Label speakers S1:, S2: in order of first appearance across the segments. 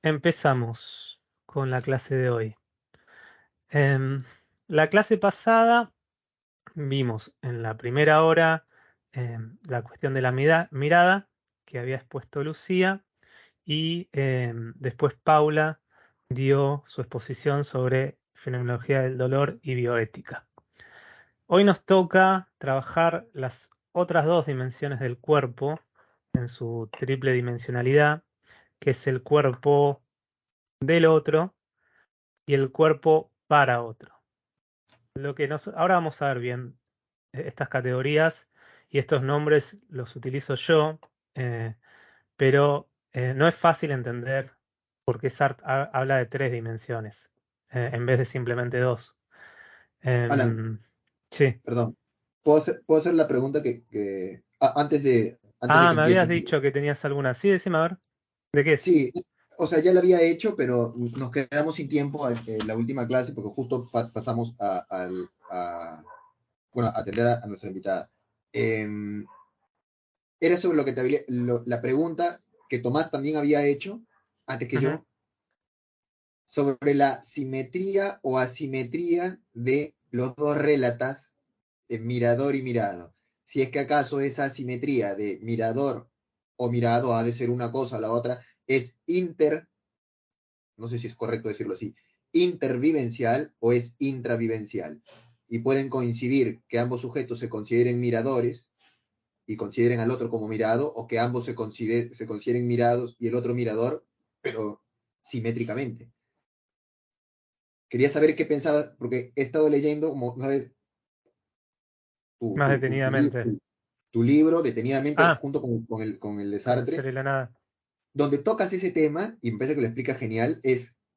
S1: Empezamos con la clase de hoy. Em, la clase pasada vimos en la primera hora la cuestión de la mirada que había expuesto Lucía y después Paula dio su exposición sobre fenomenología del dolor y bioética. Hoy nos toca trabajar las otras dos dimensiones del cuerpo en su triple dimensionalidad, que es el cuerpo del otro y el cuerpo para otro. Ahora vamos a ver bien estas categorías y estos nombres los utilizo yo, eh, pero no es fácil entender por qué Sartre habla de tres dimensiones en vez de simplemente dos.
S2: Alan,
S1: Em, sí.
S2: perdón. ¿Puedo hacer la pregunta antes de
S1: Ah,
S2: que
S1: me habías
S2: empieces?
S1: dicho que tenías alguna. Sí, decime a ver. ¿De qué es?
S2: Sí, o sea, ya la había hecho, pero nos quedamos sin tiempo en la última clase porque justo pasamos bueno, a atender a nuestra invitada. Em, Era sobre lo que la pregunta que Tomás también había hecho antes que
S1: Ujú.
S2: yo, sobre la simetría o asimetría de los dos relatas de mirador y mirado. Si es que acaso esa asimetría de mirador o mirado ha de ser una cosa o la otra, es no sé si es correcto decirlo así, intervivencial o es intravivencial. Y pueden coincidir que ambos sujetos se consideren miradores y consideren al otro como mirado, o que ambos se consideren mirados y el otro mirador, pero simétricamente. Quería saber qué pensabas, porque he estado leyendo, como sabes, tu,
S1: Más
S2: tu, tu, tu,
S1: detenidamente.
S2: tu libro detenidamente
S1: Ah,
S2: junto con el de
S1: con el
S2: Sartre,
S1: ser y la nada.
S2: donde tocas ese tema, y me parece que lo explica genial,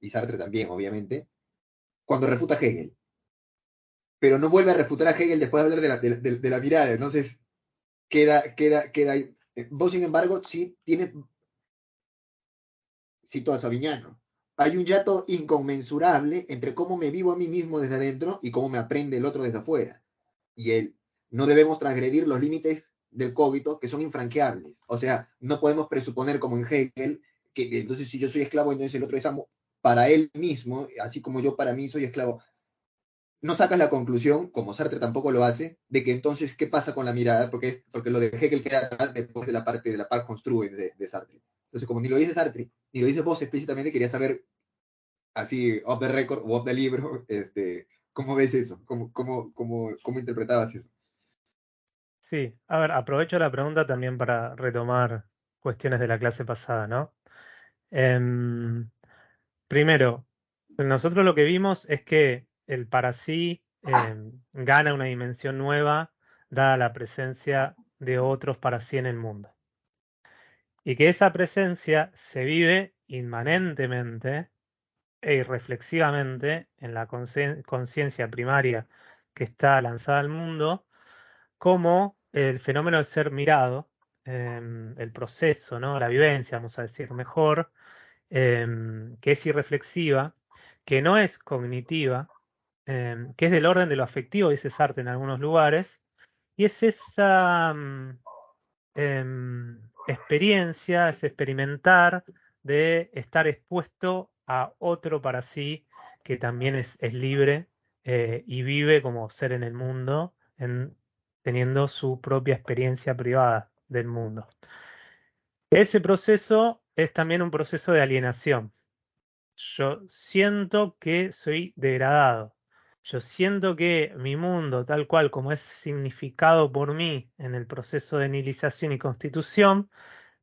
S2: y Sartre también, obviamente, cuando refuta a Hegel. Pero no vuelve a refutar a Hegel después de hablar de la mirada, entonces queda ahí. Vos, sin embargo, sí tienes, cito a Savignano, hay un yato inconmensurable entre cómo me vivo a mí mismo desde adentro y cómo me aprende el otro desde afuera. Y él, no debemos transgredir los límites del cogito que son infranqueables. O sea, no podemos presuponer como en Hegel que entonces si yo soy esclavo, entonces el otro es amo para él mismo, así como yo para mí soy esclavo. No sacas la conclusión, como Sartre tampoco lo hace, de que entonces, ¿qué pasa con la mirada? Porque lo de Hegel queda atrás después de la parte construye de Sartre. Entonces, como ni lo dice Sartre, ni lo dice vos explícitamente, quería saber, así, off the record o off the libro, ¿cómo ves eso? ¿Cómo interpretabas eso?
S1: Sí, a ver, aprovecho la pregunta también para retomar cuestiones de la clase pasada, ¿no? Em, Primero, nosotros lo que vimos es que el para sí gana una dimensión nueva dada la presencia de otros para sí en el mundo. Y que esa presencia se vive inmanentemente e irreflexivamente en la conciencia primaria que está lanzada al mundo como el fenómeno de ser mirado, el proceso, ¿no? La vivencia, vamos a decir mejor, que es irreflexiva, que no es cognitiva, que es del orden de lo afectivo, dice Sartre en algunos lugares, y es esa experiencia, es experimentar de estar expuesto a otro para sí, que también es libre y vive como ser en el mundo, teniendo su propia experiencia privada del mundo. Ese proceso es también un proceso de alienación. Yo siento que soy degradado. Yo siento que mi mundo, tal cual como es significado por mí en el proceso de nihilización y constitución,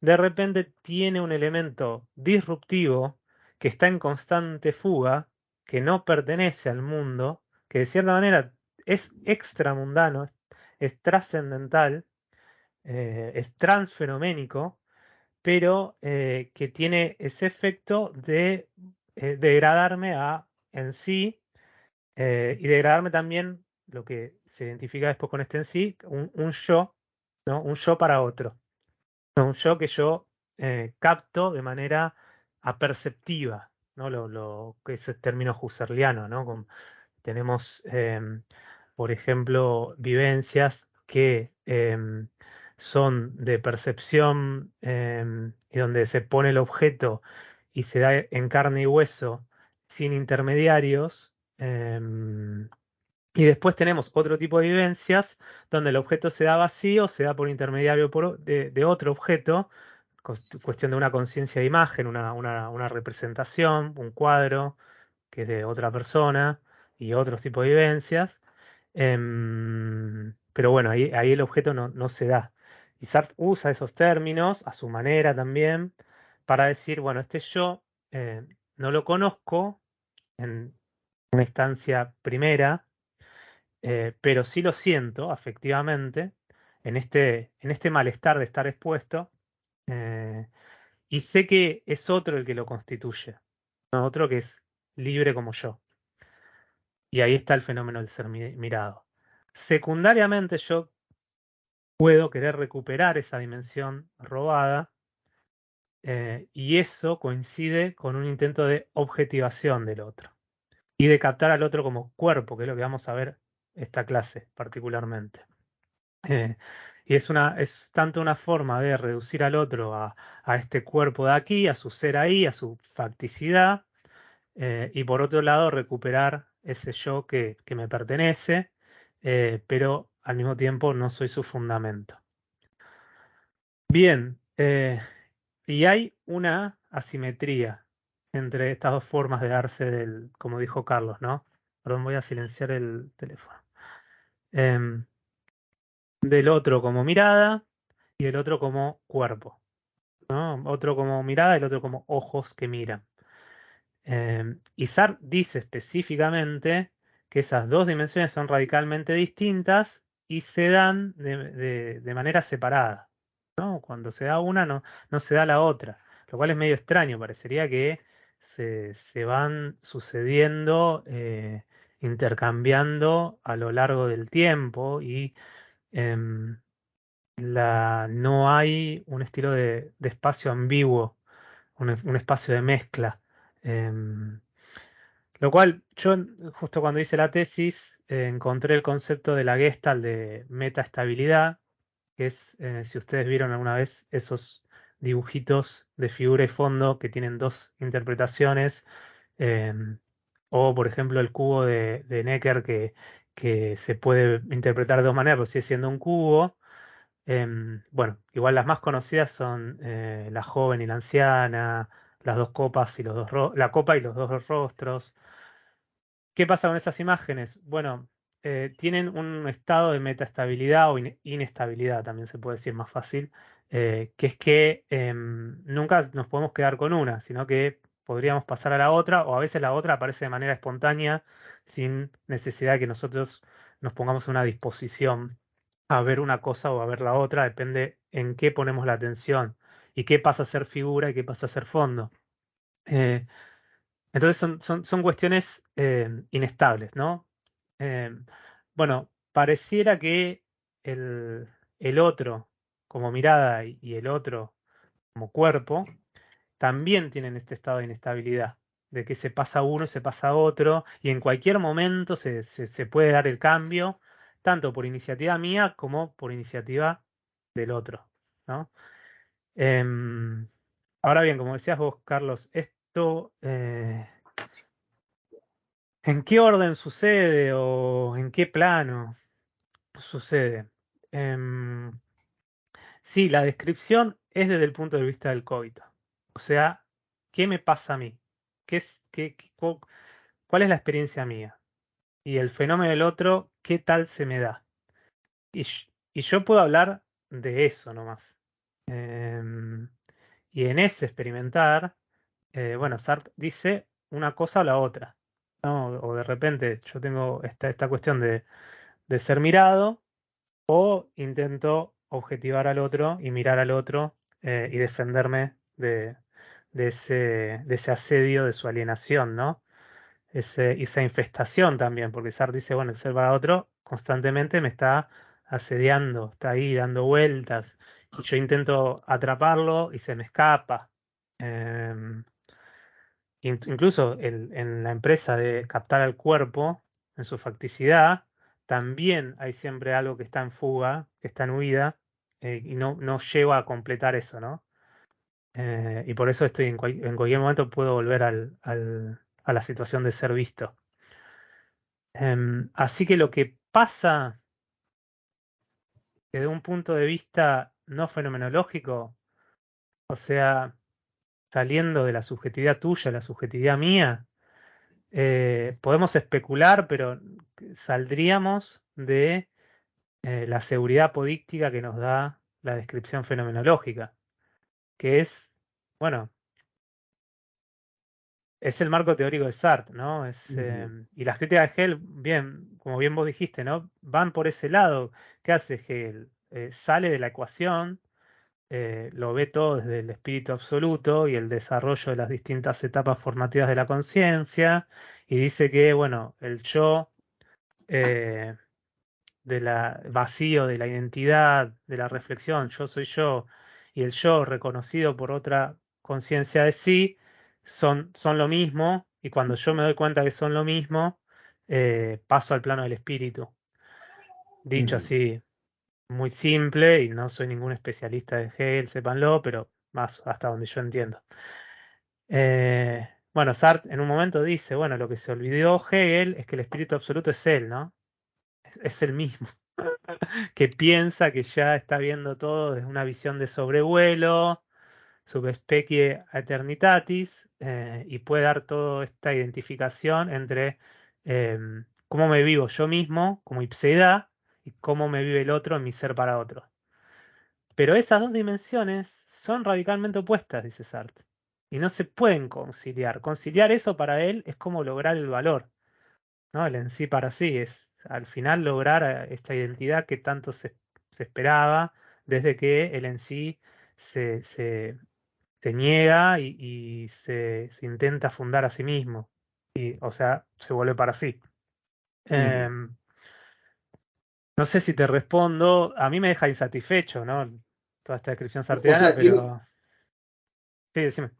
S1: de repente tiene un elemento disruptivo que está en constante fuga, que no pertenece al mundo, que de cierta manera es extramundano, es trascendental, es transfenoménico, pero que tiene ese efecto de degradarme en sí y degradarme también lo que se identifica después con este en sí, un yo, ¿no? Un yo para otro, ¿no? Un yo que yo capto de manera aperceptiva, ¿no? Lo que es el término husserliano, ¿no? Tenemos, por ejemplo, vivencias que son de percepción y donde se pone el objeto y se da en carne y hueso sin intermediarios. Y después tenemos otro tipo de vivencias donde el objeto se da vacío, se da por intermediario de otro objeto, cuestión de una conciencia de imagen, una representación, un cuadro que es de otra persona y otros tipos de vivencias. Pero bueno, ahí el objeto no se da. Y Sartre usa esos términos a su manera también para decir, bueno, este yo no lo conozco en una instancia primera, pero sí lo siento afectivamente en este malestar de estar expuesto, eh, y sé que es otro el que lo constituye, ¿no? Otro que es libre como yo. Y ahí está el fenómeno del ser mirado. Secundariamente yo puedo querer recuperar esa dimensión robada, y eso coincide con un intento de objetivación del otro y de captar al otro como cuerpo, que es lo que vamos a ver esta clase particularmente. Eh, y es tanto una forma de reducir al otro a este cuerpo de aquí, a su ser ahí, a su facticidad, y por otro lado recuperar ese yo que me pertenece, pero al mismo tiempo no soy su fundamento. Bien, y hay una asimetría entre estas dos formas de darse del, como dijo Carlos, ¿no? Perdón, voy a silenciar el teléfono. Em, Del otro como mirada y el otro como cuerpo, ¿no? Otro como mirada y el otro como ojos que miran. Y Sartre dice específicamente que esas dos dimensiones son radicalmente distintas y se dan de manera separada, ¿no? Cuando se da una, no se da la otra, lo cual es medio extraño, parecería que se van sucediendo, intercambiando a lo largo del tiempo y em, no hay un estilo de espacio ambiguo, un espacio de mezcla. Em, lo cual, yo justo cuando hice la tesis, encontré el concepto de la Gestalt de metaestabilidad, que es, si ustedes vieron alguna vez esos dibujitos de figura y fondo que tienen dos interpretaciones, em, o por ejemplo el cubo de Necker que se puede interpretar de dos maneras, pues sigue siendo un cubo. Bueno, igual las más conocidas son la joven y la anciana, las dos copas y los la copa y los dos rostros. ¿Qué pasa con esas imágenes? Bueno, tienen un estado de metaestabilidad o inestabilidad, también se puede decir más fácil, que es que nunca nos podemos quedar con una, sino que podríamos pasar a la otra, o a veces la otra aparece de manera espontánea, sin necesidad de que nosotros nos pongamos en una disposición a ver una cosa o a ver la otra, depende en qué ponemos la atención y qué pasa a ser figura y qué pasa a ser fondo. Eh, entonces son cuestiones inestables, ¿no? Eh, bueno, pareciera que el, el otro como mirada y el otro como cuerpo también tienen este estado de inestabilidad, de que se pasa uno, se pasa otro, y en cualquier momento se puede dar el cambio, tanto por iniciativa mía como por iniciativa del otro, ¿no? Em, Ahora bien, como decías vos, Carlos, esto, ¿en qué orden sucede o en qué plano sucede? Em, sí, la descripción es desde el punto de vista del cogito. O sea, ¿qué me pasa a mí? ¿Cuál es la experiencia mía? Y el fenómeno del otro, ¿qué tal se me da? Y yo puedo hablar de eso nomás. Em, y en ese experimentar, bueno, Sartre dice una cosa o la otra, ¿no? O de repente yo tengo esta cuestión de ser mirado, o intento objetivar al otro y mirar al otro, y defenderme de ese asedio, de su alienación, ¿no? Esa infestación también, porque Sartre dice, bueno, el ser para otro constantemente me está asediando, está ahí dando vueltas, y yo intento atraparlo y se me escapa. Em, Incluso en la empresa de captar al cuerpo, en su facticidad, también hay siempre algo que está en fuga, que está en huida, y no llego a completar eso, ¿no? y por eso estoy en cualquier momento puedo volver a la situación de ser visto. Así que lo que pasa desde un punto de vista no fenomenológico, o sea, saliendo de la subjetividad tuya, la subjetividad mía, podemos especular, pero saldríamos de la seguridad apodíctica que nos da la descripción fenomenológica, que es, bueno, es el marco teórico de Sartre, ¿no? Y las críticas de Hegel, bien, como bien vos dijiste, ¿no? Van por ese lado. ¿Qué hace Hegel? Sale de la ecuación, lo ve todo desde el espíritu absoluto y el desarrollo de las distintas etapas formativas de la conciencia, y dice que, bueno, el yo eh, de la vacío de la identidad, de la reflexión, yo soy yo, y el yo reconocido por otra conciencia de sí, son lo mismo, y cuando yo me doy cuenta que son lo mismo, paso al plano del espíritu. Dicho
S2: Ujú.
S1: así, muy simple, y no soy ningún especialista de Hegel, sépanlo, pero más hasta donde yo entiendo. Bueno, Sartre en un momento dice, bueno, lo que se olvidó Hegel es que el espíritu absoluto es él, ¿no? Es el mismo, que piensa que ya está viendo todo desde una visión de sobrevuelo, subspecie aeternitatis, y puede dar toda esta identificación entre eh, cómo me vivo yo mismo como ipseidad y cómo me vive el otro en mi ser para otro. Pero esas dos dimensiones son radicalmente opuestas, dice Sartre, y no se pueden conciliar. Conciliar eso para él es como lograr el valor, ¿no? El en sí para sí es al final lograr esta identidad que tanto se esperaba desde que el en sí se, se- se niega y se intenta fundar a sí mismo. Y, o sea, se vuelve para sí.
S2: Ujú.
S1: Em, no sé si te respondo, a mí me deja insatisfecho, ¿no? Toda esta descripción
S2: O
S1: sartreana,
S2: sea,
S1: pero sí, decime.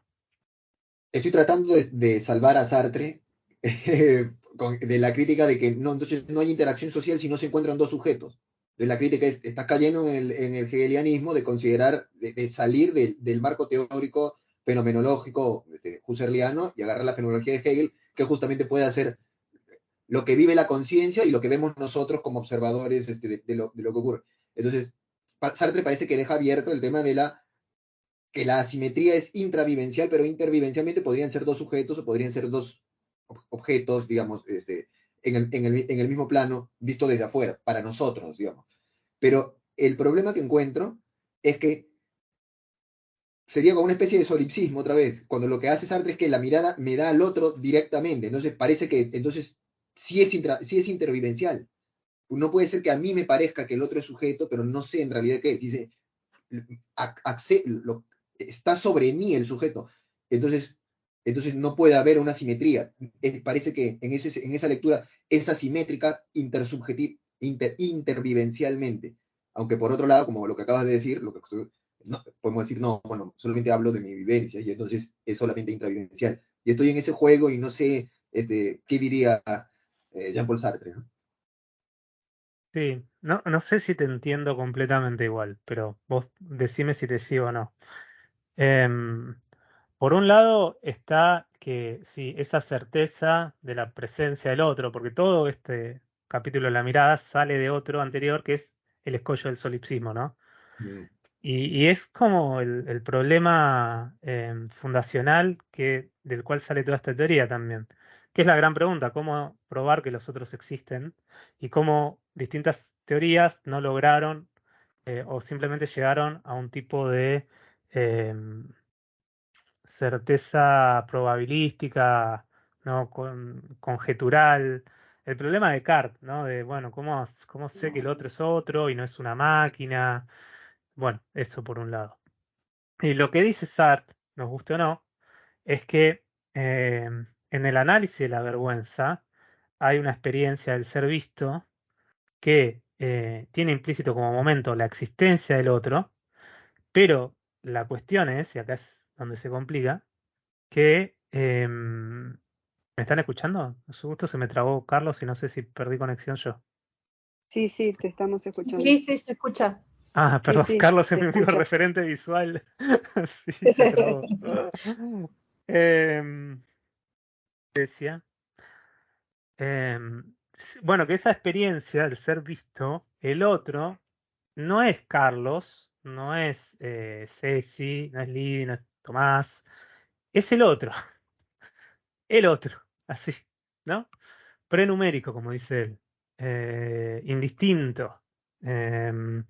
S2: estoy tratando de salvar a Sartre de la crítica de que no, entonces no hay interacción social si no se encuentran dos sujetos. De la crítica está cayendo en el hegelianismo de considerar, de salir del marco teórico fenomenológico husserliano y agarrar la fenomenología de Hegel, que justamente puede hacer lo que vive la conciencia y lo que vemos nosotros como observadores de lo que ocurre. Entonces, Sartre parece que deja abierto el tema de que la asimetría es intravivencial, pero intervivencialmente podrían ser dos sujetos o podrían ser dos objetos, digamos, en el mismo plano, visto desde afuera, para nosotros, digamos. Pero el problema que encuentro es que sería como una especie de solipsismo otra vez, cuando lo que hace Sartre es que la mirada me da al otro directamente, entonces parece que entonces sí es intervivencial. No puede ser que a mí me parezca que el otro es sujeto, pero no sé en realidad qué es. Dice, está sobre mí el sujeto. Entonces, entonces no puede haber una simetría. Parece que en esa lectura es asimétrica intervivencialmente. Aunque por otro lado, como lo que acabas de decir, no, podemos decir, no, bueno, solamente hablo de mi vivencia y entonces es solamente intravivencial. Y estoy en ese juego y no sé qué diría Jean-Paul Sartre, ¿no?
S1: Sí, no sé si te entiendo completamente igual, pero vos decime si te sigo o no. Em, por un lado está que sí, esa certeza de la presencia del otro, porque todo este capítulo de la mirada sale de otro anterior que es el escollo del solipsismo, ¿no?
S2: Mm,
S1: Y es como el problema fundacional del cual sale toda esta teoría también, que es la gran pregunta, cómo probar que los otros existen y cómo distintas teorías no lograron o simplemente llegaron a un tipo de em, certeza probabilística, ¿no? Conjetural. El problema de Descartes, ¿no? De, bueno, ¿cómo sé que el otro es otro y no es una máquina? Bueno, eso por un lado. Y lo que dice Sartre, nos guste o no, es que en el análisis de la vergüenza hay una experiencia del ser visto que tiene implícito como momento la existencia del otro, pero la cuestión es, y acá es donde se complica, que ¿me están escuchando? A su gusto se me trabó Carlos y no sé si perdí conexión yo.
S3: Sí, sí, te estamos escuchando.
S4: Sí, sí, se escucha.
S1: Ah,
S3: Sí,
S1: perdón,
S3: sí,
S1: Carlos es
S3: te
S1: mi único
S3: escucho.
S1: referente visual. Sí, se trabó. Em, Decía. Bueno, que esa experiencia, el ser visto, el otro, no es Carlos, no es Ceci, no es Lidy, no es Tomás, es el otro, así, ¿no? Prenumérico, como dice él, indistinto. Em,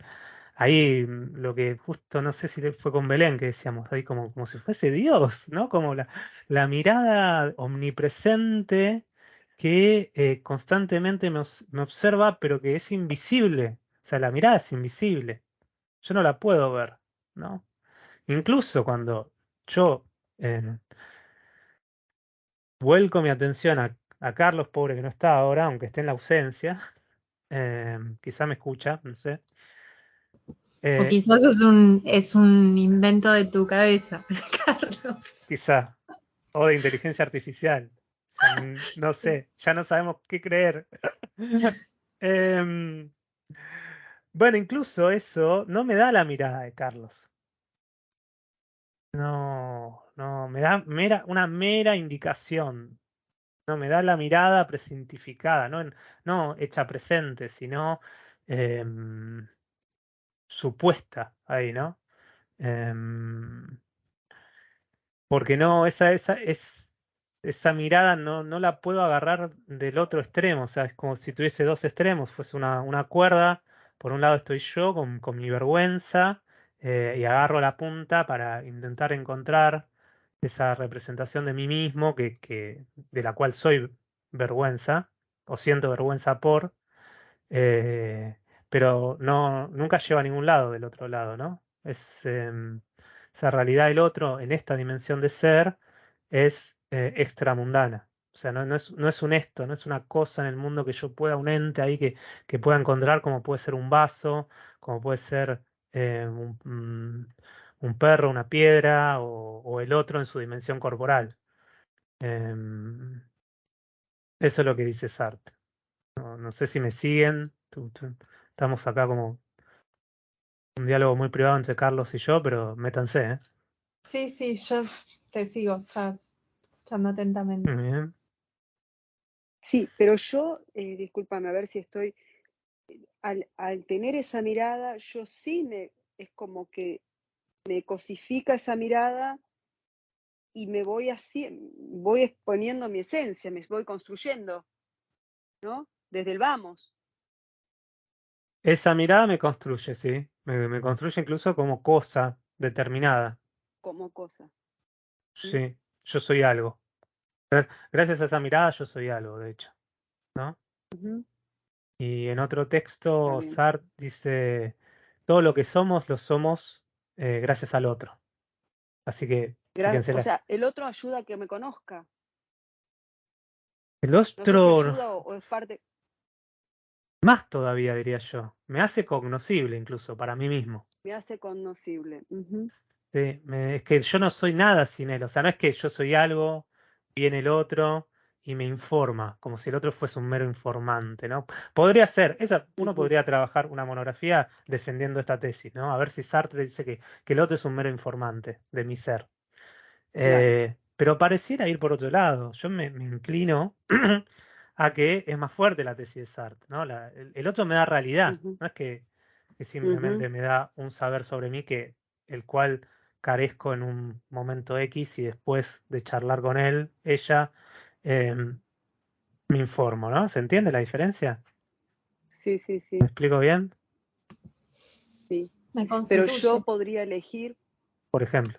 S1: Ahí lo que justo no sé si fue con Belén que decíamos, ahí como si fuese Dios, ¿no? Como la mirada omnipresente que constantemente me observa, pero que es invisible. O sea, la mirada es invisible. Yo no la puedo ver, ¿no? Incluso cuando yo vuelco mi atención a Carlos, pobre que no está ahora, aunque esté en la ausencia, quizá me escucha, no sé.
S4: O
S1: eh,
S4: quizás es un invento de tu cabeza, Carlos.
S1: Quizá. O de inteligencia artificial. Ya no sé, ya no sabemos qué creer. Em, bueno, incluso eso no me da la mirada de Carlos. No, no, me da una mera indicación. No me da la mirada presentificada, no hecha presente, sino em, supuesta ahí, ¿no? Em, Porque no, esa mirada no la puedo agarrar del otro extremo, o sea, es como si tuviese dos extremos, fuese una cuerda, por un lado estoy yo con mi vergüenza, y agarro la punta para intentar encontrar esa representación de mí mismo de la cual soy vergüenza, o siento vergüenza eh, pero nunca lleva a ningún lado del otro lado, ¿no? Esa realidad del otro en esta dimensión de ser es extramundana. O sea, no es un esto, no es una cosa en el mundo que yo pueda, un ente ahí que pueda encontrar, como puede ser un vaso, como puede ser un perro, una piedra, o el otro en su dimensión corporal. Em, Eso es lo que dice Sartre. No sé si me siguen. Estamos acá como un diálogo muy privado entre Carlos y yo, pero métanse, ¿eh?
S3: Sí, sí, yo te sigo, está escuchando atentamente.
S1: Muy bien.
S5: Sí, pero yo, discúlpame, a ver si estoy, al tener esa mirada, yo sí es como que me cosifica esa mirada y me voy así, voy exponiendo mi esencia, me voy construyendo, ¿no? Desde el vamos,
S1: Esa mirada me construye, sí. Me construye incluso como cosa determinada.
S5: como cosa. ¿Mm?
S1: Sí, yo soy algo. Gracias a esa mirada yo soy algo, de hecho, ¿no?
S5: Ujú,
S1: Y en otro
S5: está
S1: texto,
S5: bien.
S1: Sartre dice, todo lo que somos lo somos gracias al otro. Así que, fíjense,
S5: O sea, el otro ayuda a que me conozca.
S1: el
S5: No sé si
S1: otro
S5: ayuda o es parte,
S1: más todavía, diría yo. Me hace cognoscible incluso para mí mismo.
S5: me hace conocible. Ujú,
S1: Sí, es que yo no soy nada sin él, o sea, no es que yo soy algo, viene el otro y me informa, como si el otro fuese un mero informante, ¿no? Podría ser, uno
S5: ujú,
S1: podría trabajar una monografía defendiendo esta tesis, ¿no? A ver si Sartre dice que el otro es un mero informante de mi ser.
S5: claro.
S1: Pero pareciera ir por otro lado. Yo me inclino a que es más fuerte la tesis de Sartre, ¿no? El otro me da realidad,
S5: Ujú,
S1: no es que
S5: ujú.
S1: simplemente me da un saber sobre mí el cual carezco en un momento X y después de charlar con él, ella, em, me informo, ¿no? ¿Se entiende la diferencia?
S5: Sí, sí,
S1: ¿Me
S5: sí,
S1: explico bien?
S5: sí.
S3: Me
S5: Pero yo
S3: constituye.
S5: podría elegir,
S1: Por ejemplo,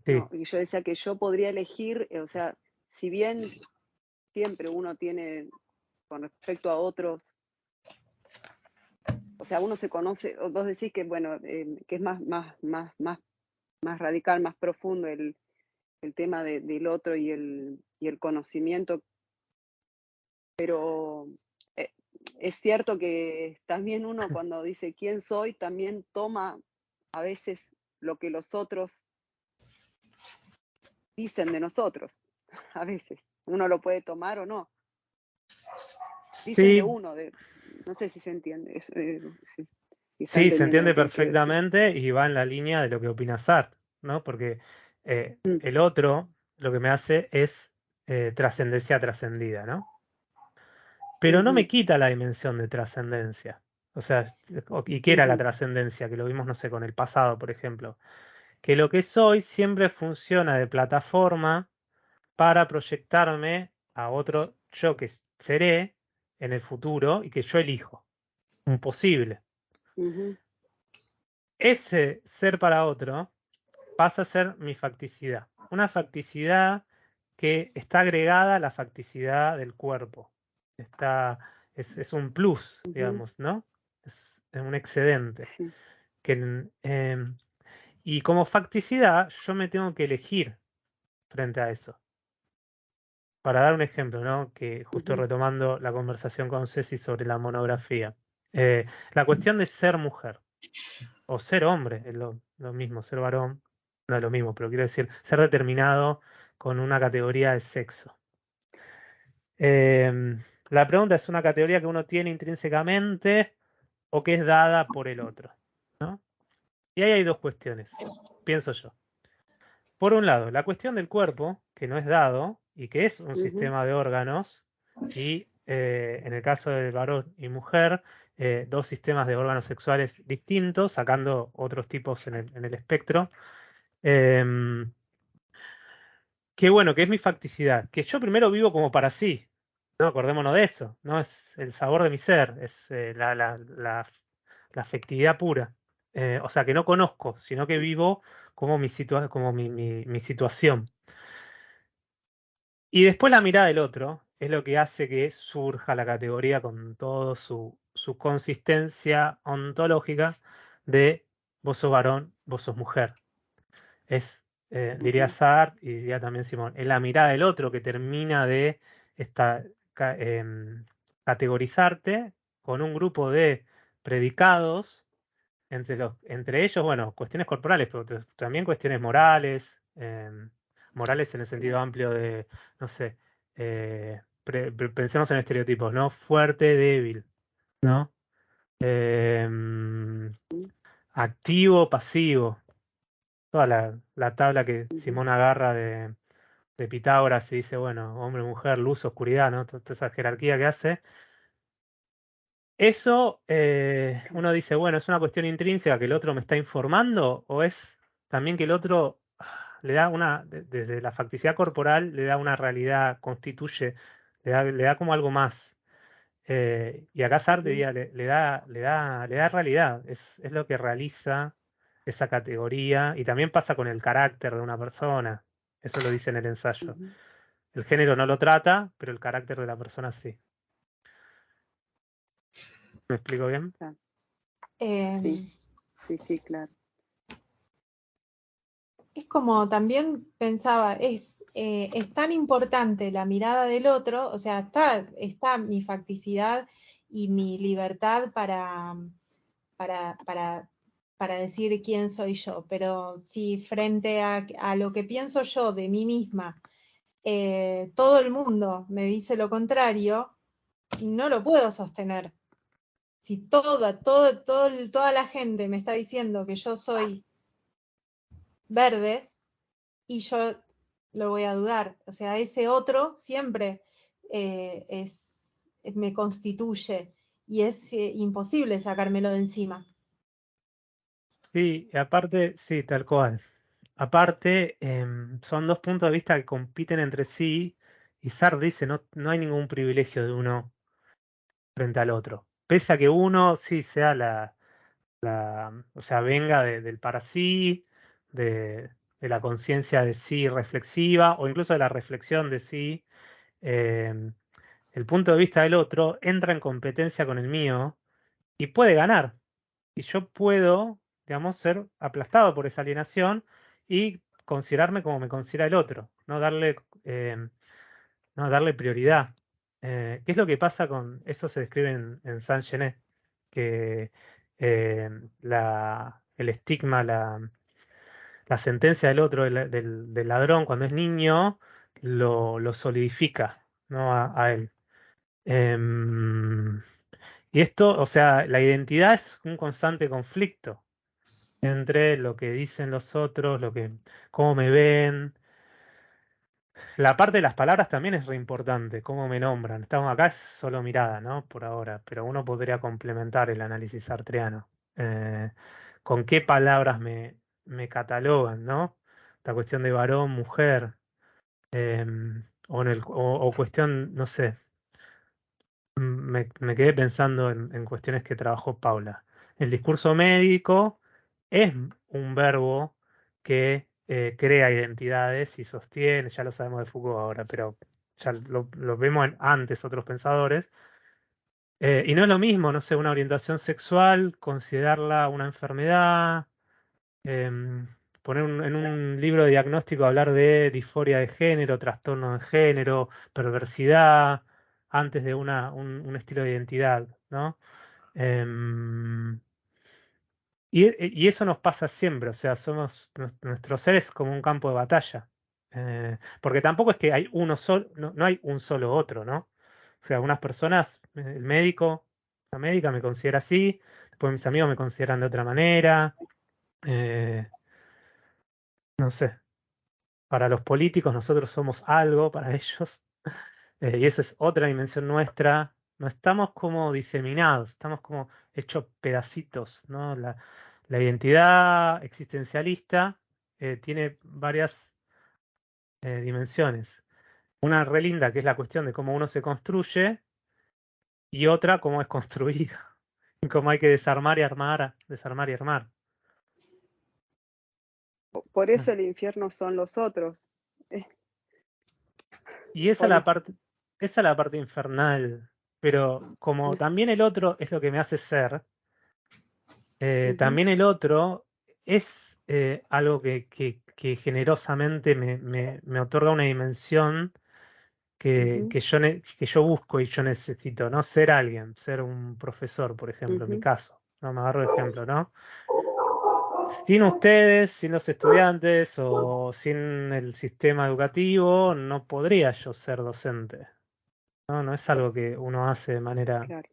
S1: sí.
S5: no, y yo decía que yo podría elegir, o sea, si bien siempre uno tiene con respecto a otros, o sea, uno se conoce, o vos decís que, bueno, que es más radical, más profundo el tema del otro y el conocimiento, pero eh, es cierto que también uno cuando dice quién soy, también toma a veces lo que los otros dicen de nosotros, a veces. Uno lo puede tomar o no. Dicen de
S1: Sí,
S5: uno, No sé si se entiende. Si
S1: Sí,
S5: está
S1: se
S5: entendiendo
S1: entiende
S5: lo que quiero decir.
S1: perfectamente y va en la línea de lo que opina Sartre, ¿no? Porque
S5: Mm,
S1: el otro lo que me hace es trascendencia trascendida, ¿no? Pero no me
S5: ujú,
S1: quita la dimensión de trascendencia. O sea, ¿y qué era la
S5: ujú,
S1: trascendencia? Que lo vimos, no sé, con el pasado, por ejemplo. Que lo que soy siempre funciona de plataforma para proyectarme a otro yo que seré en el futuro y que yo elijo. Un posible.
S5: ujú,
S1: Ese ser para otro pasa a ser mi facticidad. Una facticidad que está agregada a la facticidad del cuerpo. Está, es un plus,
S5: ujú,
S1: digamos, ¿no? Es un excedente.
S5: sí,
S1: Que, y como facticidad, yo me tengo que elegir frente a eso. Para dar un ejemplo, ¿no? Que justo
S5: ujú,
S1: retomando la conversación con Ceci sobre la monografía. La cuestión de ser mujer o ser hombre, es lo mismo, ser varón, no es lo mismo, pero quiero decir, ser determinado con una categoría de sexo. La pregunta es una categoría que uno tiene intrínsecamente o que es dada por el otro, ¿no? Y ahí hay dos cuestiones, pienso yo. Por un lado, la cuestión del cuerpo, que no es dado y que es un
S5: ujú,
S1: sistema de órganos, y en el caso del varón y mujer, dos sistemas de órganos sexuales distintos, sacando otros tipos en el espectro. Em, que bueno, que es mi facticidad, que yo primero vivo como para sí, ¿no? Acordémonos de eso, no es el sabor de mi ser, es la afectividad pura. O sea, que no conozco, sino que vivo como como mi situación. Y después la mirada del otro es lo que hace que surja la categoría con toda su consistencia ontológica de vos sos varón, vos sos mujer. Es, diría
S5: ujú,
S1: Sartre y diría también Simón, es la mirada del otro que termina de esta, categorizarte con un grupo de predicados, entre ellos, bueno, cuestiones corporales, pero también cuestiones morales, morales en el sentido amplio de, no sé, pensemos en estereotipos, ¿no? Fuerte, débil, ¿no? Em, activo, pasivo. Toda la tabla que
S5: ujú,
S1: Simón agarra de Pitágoras y dice, bueno, hombre, mujer, luz, oscuridad, ¿no? Toda esa jerarquía que hace. Eso, uno dice, bueno, ¿es una cuestión intrínseca que el otro me está informando o es también que el otro le da desde la facticidad corporal, le da una realidad, constituye, le da como algo más? Y acá Sartre
S5: ujú,
S1: diría, le da realidad, es lo que realiza esa categoría y también pasa con el carácter de una persona, eso lo dice en el ensayo.
S5: ujú,
S1: El género no lo trata, pero el carácter de la persona sí. ¿Me explico bien?
S5: claro, sí,
S3: Em,
S5: sí, claro.
S3: es como también pensaba, es tan importante la mirada del otro, o sea, está mi facticidad y mi libertad para, para, para decir quién soy yo, pero si frente a lo que pienso yo de mí misma, todo el mundo me dice lo contrario, no lo puedo sostener. Si toda la gente me está diciendo que yo soy verde y yo lo voy a dudar, o sea, ese otro siempre me constituye y es imposible sacármelo de encima.
S1: Sí, y aparte, sí, tal cual. Aparte, son dos puntos de vista que compiten entre sí y Sartre dice, no hay ningún privilegio de uno frente al otro. Pese a que uno sí sea o sea, venga del para sí, de la conciencia de sí reflexiva o incluso de la reflexión de sí, em, el punto de vista del otro entra en competencia con el mío y puede ganar. Y yo puedo, digamos, ser aplastado por esa alienación y considerarme como me considera el otro, no darle prioridad. ¿Qué es lo que pasa con eso? Se describe en Saint-Genet, que el estigma, la sentencia del otro, del ladrón, cuando es niño, lo solidifica, ¿no? A él. Em, Y esto, o sea, la identidad es un constante conflicto entre lo que dicen los otros, cómo me ven. La parte de las palabras también es re importante, cómo me nombran. Estamos acá, es solo mirada, ¿no? Por ahora, pero uno podría complementar el análisis sartreano. Eh, ¿Con qué palabras me catalogan, ¿no? Esta cuestión de varón, mujer, o cuestión, no sé, me quedé pensando en cuestiones que trabajó Paula. El discurso médico es un verbo que crea identidades y sostiene, ya lo sabemos de Foucault ahora, pero ya lo vemos antes otros pensadores. Y no es lo mismo, no sé, una orientación sexual, considerarla una enfermedad, em, poner en un libro de diagnóstico hablar de disforia de género, trastorno de género, perversidad, antes de un estilo de identidad, ¿no? Em, y eso nos pasa siempre, o sea, nuestro ser es como un campo de batalla. Porque tampoco es que hay uno solo, no hay un solo otro, ¿no? O sea, algunas personas, el médico, la médica me considera así, después mis amigos me consideran de otra manera. eh, no sé, para los políticos nosotros somos algo para ellos, y esa es otra dimensión nuestra. No estamos como diseminados, estamos como hechos pedacitos, ¿no? La identidad existencialista tiene varias dimensiones. Una re linda que es la cuestión de cómo uno se construye y otra cómo es construido, cómo hay que desarmar y armar, desarmar y armar.
S5: Por eso el infierno son los otros.
S1: Y esa
S5: ¿O
S1: es la
S5: no?
S1: parte, esa es la parte infernal, pero como también el otro es lo que me hace ser,
S5: Ujú,
S1: también el otro es algo que generosamente me otorga una dimensión
S5: ujú,
S1: que yo busco y yo necesito, ¿no? Ser alguien, ser un profesor, por ejemplo, en mi
S5: ujú,
S1: caso, ¿no? Me agarro de ejemplo, ¿no? Sin ustedes, sin los estudiantes o sin el sistema educativo, no podría yo ser docente. No, no es algo que uno hace de manera
S5: claro.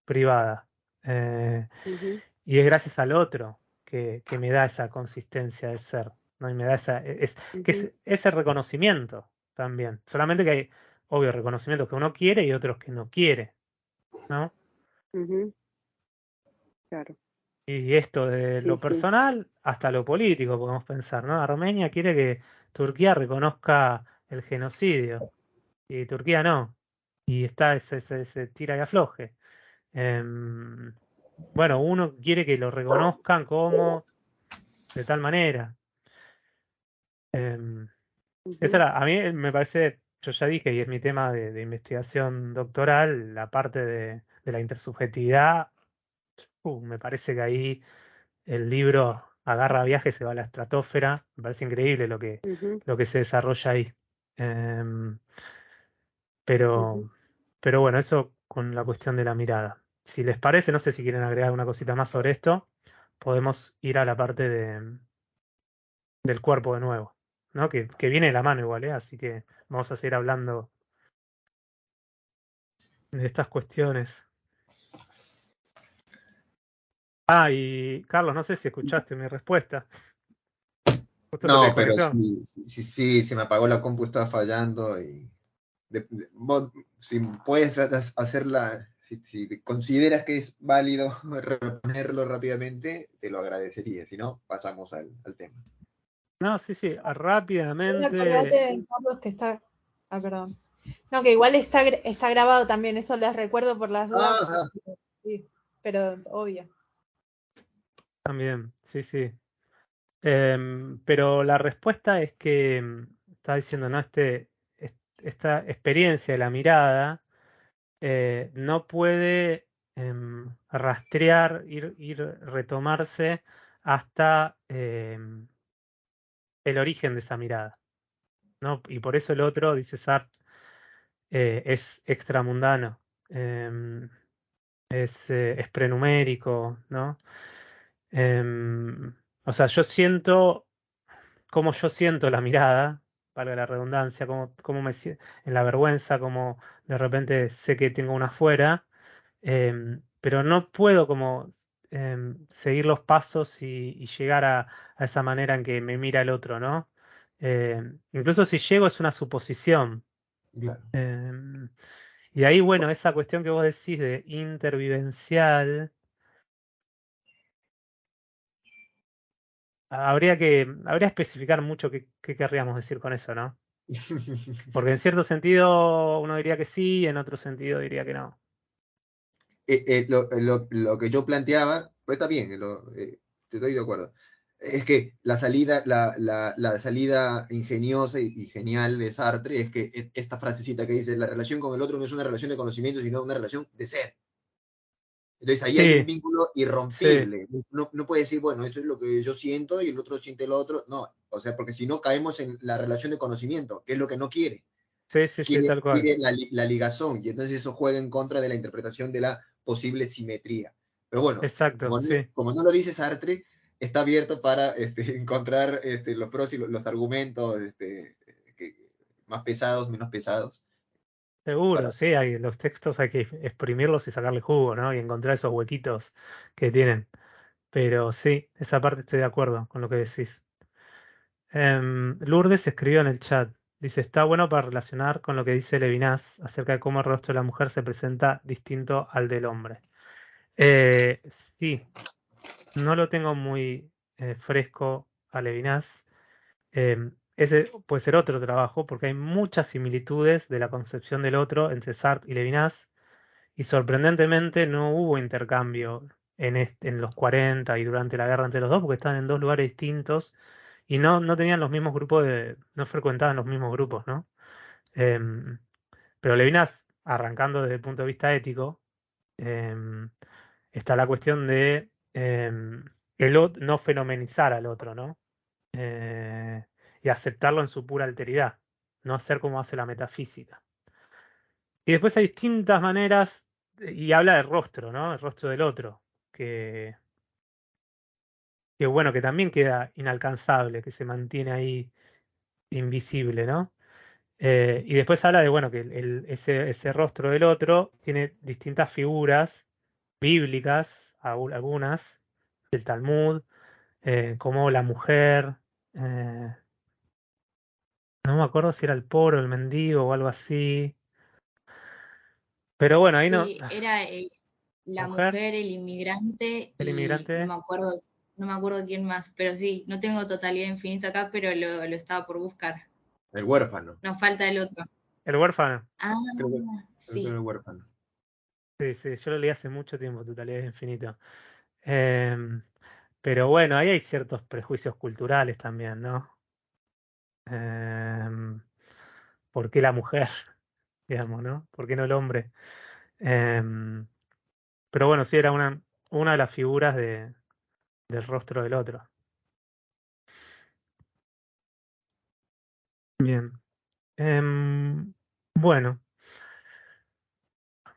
S1: privada. Eh,
S5: Ujú,
S1: y es gracias al otro que me da esa consistencia de ser, ¿no? Y me da que
S5: ujú,
S1: es ese reconocimiento también. Solamente que hay, obvio, reconocimientos que uno quiere y otros que no quiere, ¿no?
S5: ujú, claro.
S1: Y esto de
S5: Sí,
S1: lo
S5: sí.
S1: personal hasta lo político, podemos pensar, ¿no? Armenia quiere que Turquía reconozca el genocidio y Turquía no. Y está ese tira y afloje. Em, bueno, uno quiere que lo reconozcan como de tal manera. Em,
S5: Ujú,
S1: a mí me parece, yo ya dije, y es mi tema de investigación doctoral, la parte de la intersubjetividad. Me parece que ahí el libro agarra viaje, se va a la estratosfera. Me parece increíble
S5: ujú,
S1: lo que se desarrolla ahí. Em,
S5: ujú.
S1: pero, pero bueno, eso con la cuestión de la mirada. Si les parece, no sé si quieren agregar una cosita más sobre esto, podemos ir a la parte del cuerpo de nuevo, ¿no? Que viene de la mano igual, ¿eh? Así que vamos a seguir hablando de estas cuestiones. Ah, y Carlos, no sé si escuchaste mi respuesta. Justo se te
S2: No, pero
S1: desconectó.
S2: sí, se me apagó la compu, estaba fallando y vos, si puedes hacerla, si consideras que es válido reponerlo rápidamente, te lo agradecería. Si no, pasamos al tema.
S1: No, sí, sí, rápidamente.
S3: Acordate, Carlos, que está. Ah, perdón. No, que igual está grabado también, eso les recuerdo por las dudas.
S2: Ah,
S3: Sí, pero obvio.
S1: También, sí, sí. Pero la respuesta es que está diciendo, ¿no? Esta experiencia de la mirada no puede rastrear, ir retomarse hasta el origen de esa mirada, ¿no? Y por eso el otro, dice Sartre, es extramundano, em, es prenumérico, ¿no? Em, o sea, yo siento la mirada, valga la redundancia, cómo en la vergüenza, como de repente sé que tengo una afuera, pero no puedo como seguir los pasos y llegar a esa manera en que me mira el otro, ¿no? Incluso si llego es una suposición.
S2: Claro.
S1: Y ahí, bueno, esa cuestión que vos decís de intervivencial, habría que especificar mucho qué querríamos decir con eso, ¿no? Porque en cierto sentido uno diría que sí, en otro sentido diría que no.
S2: Lo que yo planteaba, pues está bien, te estoy de acuerdo. Es que la salida ingeniosa y genial de Sartre es que esta frasecita que dice, la relación con el otro no es una relación de conocimiento, sino una relación de ser. Entonces ahí hay un
S1: Sí,
S2: vínculo
S1: sí,
S2: irrompible. No puede decir, bueno, esto es lo que yo siento y el otro siente lo otro. No, o sea, porque si no caemos en la relación de conocimiento, que es lo que no quiere.
S1: sí, sí, sí, tal cual.
S2: Quiere la ligazón y entonces eso juega en contra de la interpretación de la posible simetría. Pero bueno,
S1: Exacto, sí.
S2: como no lo dice Sartre, está abierto para encontrar los pros y los argumentos más pesados, menos pesados.
S1: Seguro,
S2: Para...
S1: sí, los textos hay que exprimirlos y sacarle jugo, ¿no? Y encontrar esos huequitos que tienen. Pero sí, esa parte estoy de acuerdo con lo que decís. Lourdes escribió en el chat, dice, está bueno para relacionar con lo que dice Levinas acerca de cómo el rostro de la mujer se presenta distinto al del hombre. Sí, no lo tengo muy fresco a Levinas. Ese puede ser otro trabajo porque hay muchas similitudes de la concepción del otro entre Sartre y Levinas y sorprendentemente no hubo intercambio en los 40 y durante la guerra entre los dos porque estaban en dos lugares distintos y no tenían los mismos grupos no frecuentaban los mismos grupos, ¿no? Em, pero Levinas, arrancando desde el punto de vista ético, em, está la cuestión de no fenomenizar al otro, ¿no? Y aceptarlo en su pura alteridad, no hacer como hace la metafísica. Y después hay distintas maneras, y habla del rostro, ¿no? El rostro del otro, que bueno, que también queda inalcanzable, que se mantiene ahí invisible, ¿no? Y después habla de, bueno, que ese rostro del otro tiene distintas figuras bíblicas, algunas, del Talmud, como la mujer, eh, no me acuerdo si era el poro, el mendigo o algo así, pero bueno, ahí no,
S6: Sí, era la
S1: mujer,
S6: mujer, el inmigrante
S1: el
S6: y
S1: inmigrante,
S6: no me acuerdo quién más, pero sí, no tengo totalidad infinita acá, pero lo estaba por buscar.
S2: El huérfano.
S6: Nos falta el otro.
S1: el huérfano.
S6: Ah,
S2: Creo que era
S6: sí.
S2: el huérfano.
S1: Sí, sí, yo lo leí hace mucho tiempo, Totalidad es Infinito. Em, pero bueno, ahí hay ciertos prejuicios culturales también, ¿no? Em, ¿Por qué la mujer? Digamos, ¿no? ¿Por qué no el hombre? Em, pero bueno, sí, era una de las figuras del rostro del otro. Bien. Em, bueno,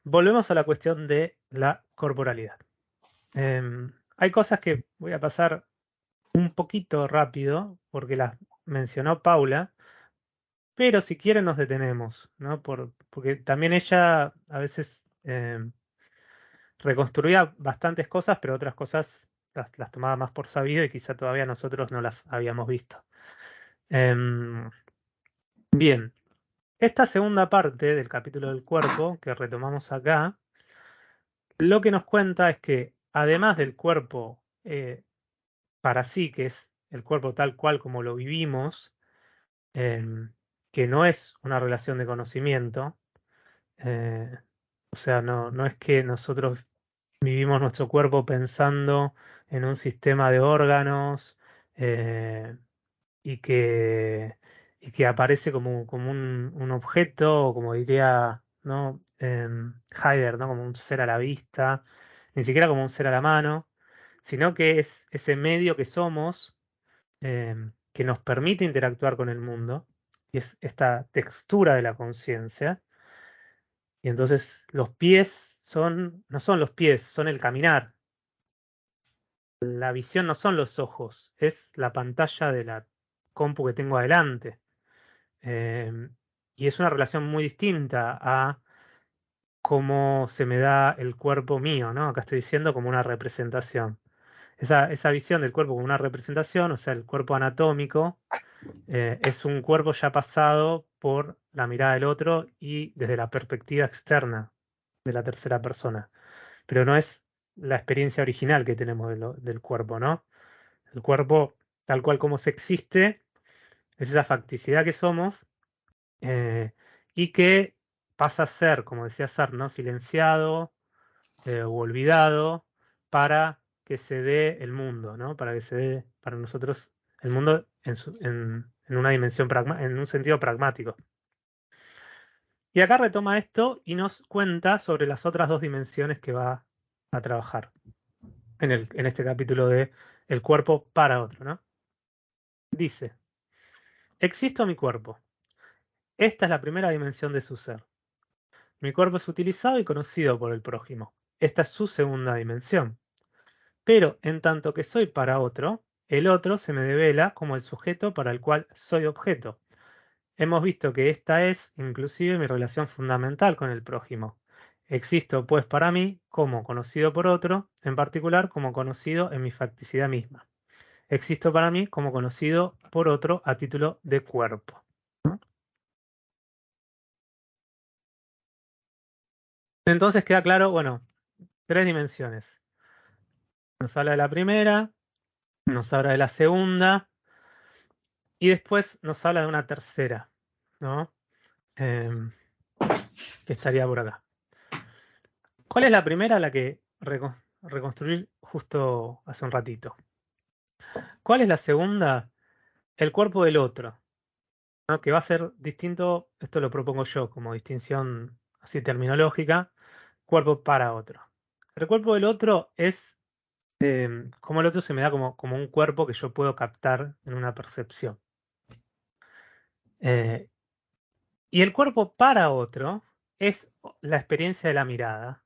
S1: volvemos a la cuestión de la corporalidad. Hay cosas que voy a pasar un poquito rápido porque las mencionó Paula, pero si quieren nos detenemos, ¿no? Porque también ella a veces reconstruía bastantes cosas, pero otras cosas las tomaba más por sabido y quizá todavía nosotros no las habíamos visto. Em, bien, esta segunda parte del capítulo del cuerpo que retomamos acá, lo que nos cuenta es que además del cuerpo para sí, que es el cuerpo tal cual como lo vivimos, que no es una relación de conocimiento, eh, o sea, no es que nosotros vivimos nuestro cuerpo pensando en un sistema de órganos eh, y que aparece como un objeto, o como diría, ¿no? Heidegger, ¿no? Como un ser a la vista, ni siquiera como un ser a la mano, sino que es ese medio que somos que nos permite interactuar con el mundo, y es esta textura de la conciencia. Y entonces los pies no son los pies, son el caminar. La visión no son los ojos, es la pantalla de la compu que tengo adelante. Y es una relación muy distinta a cómo se me da el cuerpo mío, ¿no? Acá estoy diciendo como una representación. Esa visión del cuerpo como una representación, o sea, el cuerpo anatómico, es un cuerpo ya pasado por la mirada del otro y desde la perspectiva externa de la tercera persona. Pero no es la experiencia original que tenemos del cuerpo, ¿no? El cuerpo, tal cual como se existe, es esa facticidad que somos, y que pasa a ser, como decía Sartre, ¿no? Silenciado u olvidado para que se dé el mundo, ¿no? Para que se dé para nosotros el mundo en una dimensión en un sentido pragmático. Y acá retoma esto y nos cuenta sobre las otras dos dimensiones que va a trabajar en este capítulo de El cuerpo para otro, ¿no? Dice, existo mi cuerpo. Esta es la primera dimensión de su ser. Mi cuerpo es utilizado y conocido por el prójimo. Esta es su segunda dimensión. Pero en tanto que soy para otro, el otro se me devela como el sujeto para el cual soy objeto. Hemos visto que esta es, inclusive, mi relación fundamental con el prójimo. Existo, pues, para mí, como conocido por otro, en particular como conocido en mi facticidad misma. Existo para mí como conocido por otro a título de cuerpo. ¿No? Entonces queda claro, bueno, tres dimensiones. Nos habla de la primera, nos habla de la segunda y después nos habla de una tercera, ¿no? Que estaría por acá. ¿Cuál es la primera? La que reconstruir justo hace un ratito. ¿Cuál es la segunda? El cuerpo del otro, ¿no? Que va a ser distinto, esto lo propongo yo como distinción así terminológica, cuerpo para otro. El cuerpo del otro es como el otro se me da como un cuerpo que yo puedo captar en una percepción. Eh, y el cuerpo para otro es la experiencia de la mirada.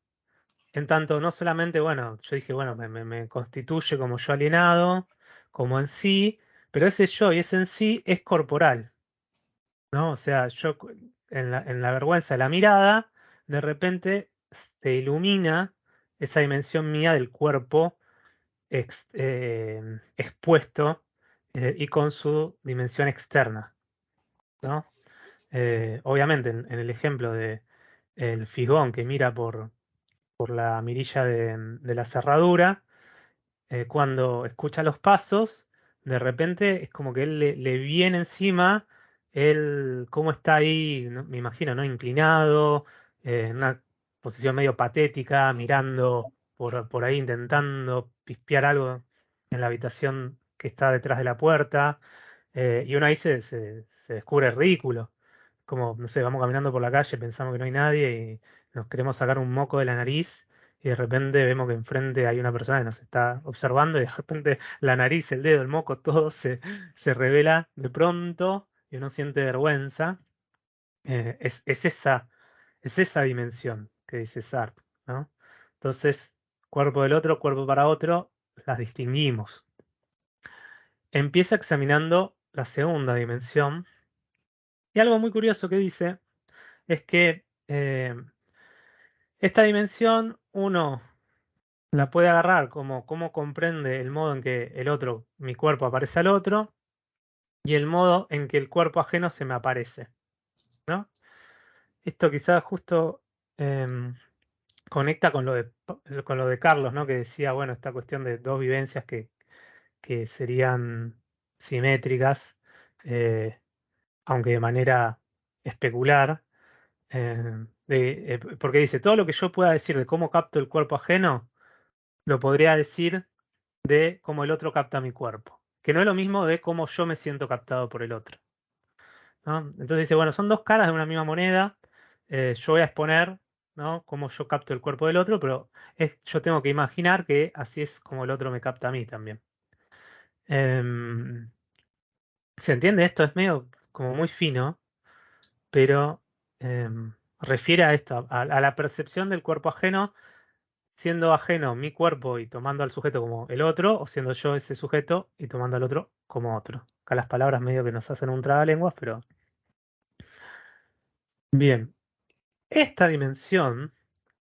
S1: En tanto, no solamente, bueno, yo dije, bueno, me constituye como yo alienado, como en sí, pero ese yo y ese en sí es corporal, ¿no? O sea, yo en la vergüenza de la mirada, de repente se ilumina esa dimensión mía del cuerpo expuesto y con su dimensión externa, ¿no? Obviamente, en el ejemplo de el figón que mira por la mirilla de la cerradura, cuando escucha los pasos, de repente es como que él le viene encima, él cómo está ahí, me imagino, ¿no? Inclinado, en una posición medio patética, mirando por ahí, intentando pispear algo en la habitación que está detrás de la puerta, y uno ahí se descubre ridículo. Como, no sé, vamos caminando por la calle, pensamos que no hay nadie y nos queremos sacar un moco de la nariz y de repente vemos que enfrente hay una persona que nos está observando y de repente la nariz, el dedo, el moco, todo se revela de pronto y uno siente vergüenza. Es esa dimensión que dice Sartre, ¿no? Entonces, cuerpo del otro, cuerpo para otro, las distinguimos. Empieza examinando la segunda dimensión y algo muy curioso que dice es que esta dimensión uno la puede agarrar como cómo comprende el modo en que el otro, mi cuerpo aparece al otro, y el modo en que el cuerpo ajeno se me aparece, ¿no? Esto quizás justo conecta con lo de Carlos, ¿no? Que decía, bueno, esta cuestión de dos vivencias que serían simétricas, eh, aunque de manera especular, porque dice, todo lo que yo pueda decir de cómo capto el cuerpo ajeno, lo podría decir de cómo el otro capta mi cuerpo, que no es lo mismo de cómo yo me siento captado por el otro, ¿no? Entonces dice, bueno, son dos caras de una misma moneda, yo voy a exponer, ¿no? Cómo yo capto el cuerpo del otro, pero yo tengo que imaginar que así es como el otro me capta a mí también. Em, ¿Se entiende? Esto es medio como muy fino, pero refiere a esto, a la percepción del cuerpo ajeno, siendo ajeno mi cuerpo y tomando al sujeto como el otro, o siendo yo ese sujeto y tomando al otro como otro. Acá las palabras medio que nos hacen un trabalenguas, pero bien. Esta dimensión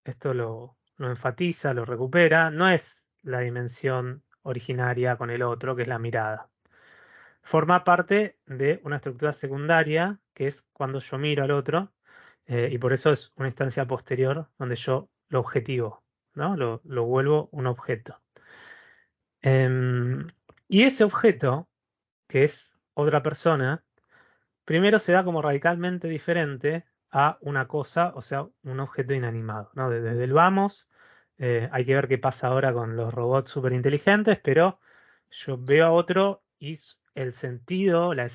S1: esto lo enfatiza, lo recupera, no es la dimensión originaria con el otro, que es la mirada. Forma parte de una estructura secundaria, que es cuando yo miro al otro, y por eso es una instancia posterior donde yo lo objetivo, ¿no? Lo vuelvo un objeto. Em, y ese objeto, que es otra persona, primero se da como radicalmente diferente a una cosa, o sea, un objeto inanimado, ¿no? Desde el vamos, hay que ver qué pasa ahora con los robots superinteligentes, pero yo veo a otro y el sentido, la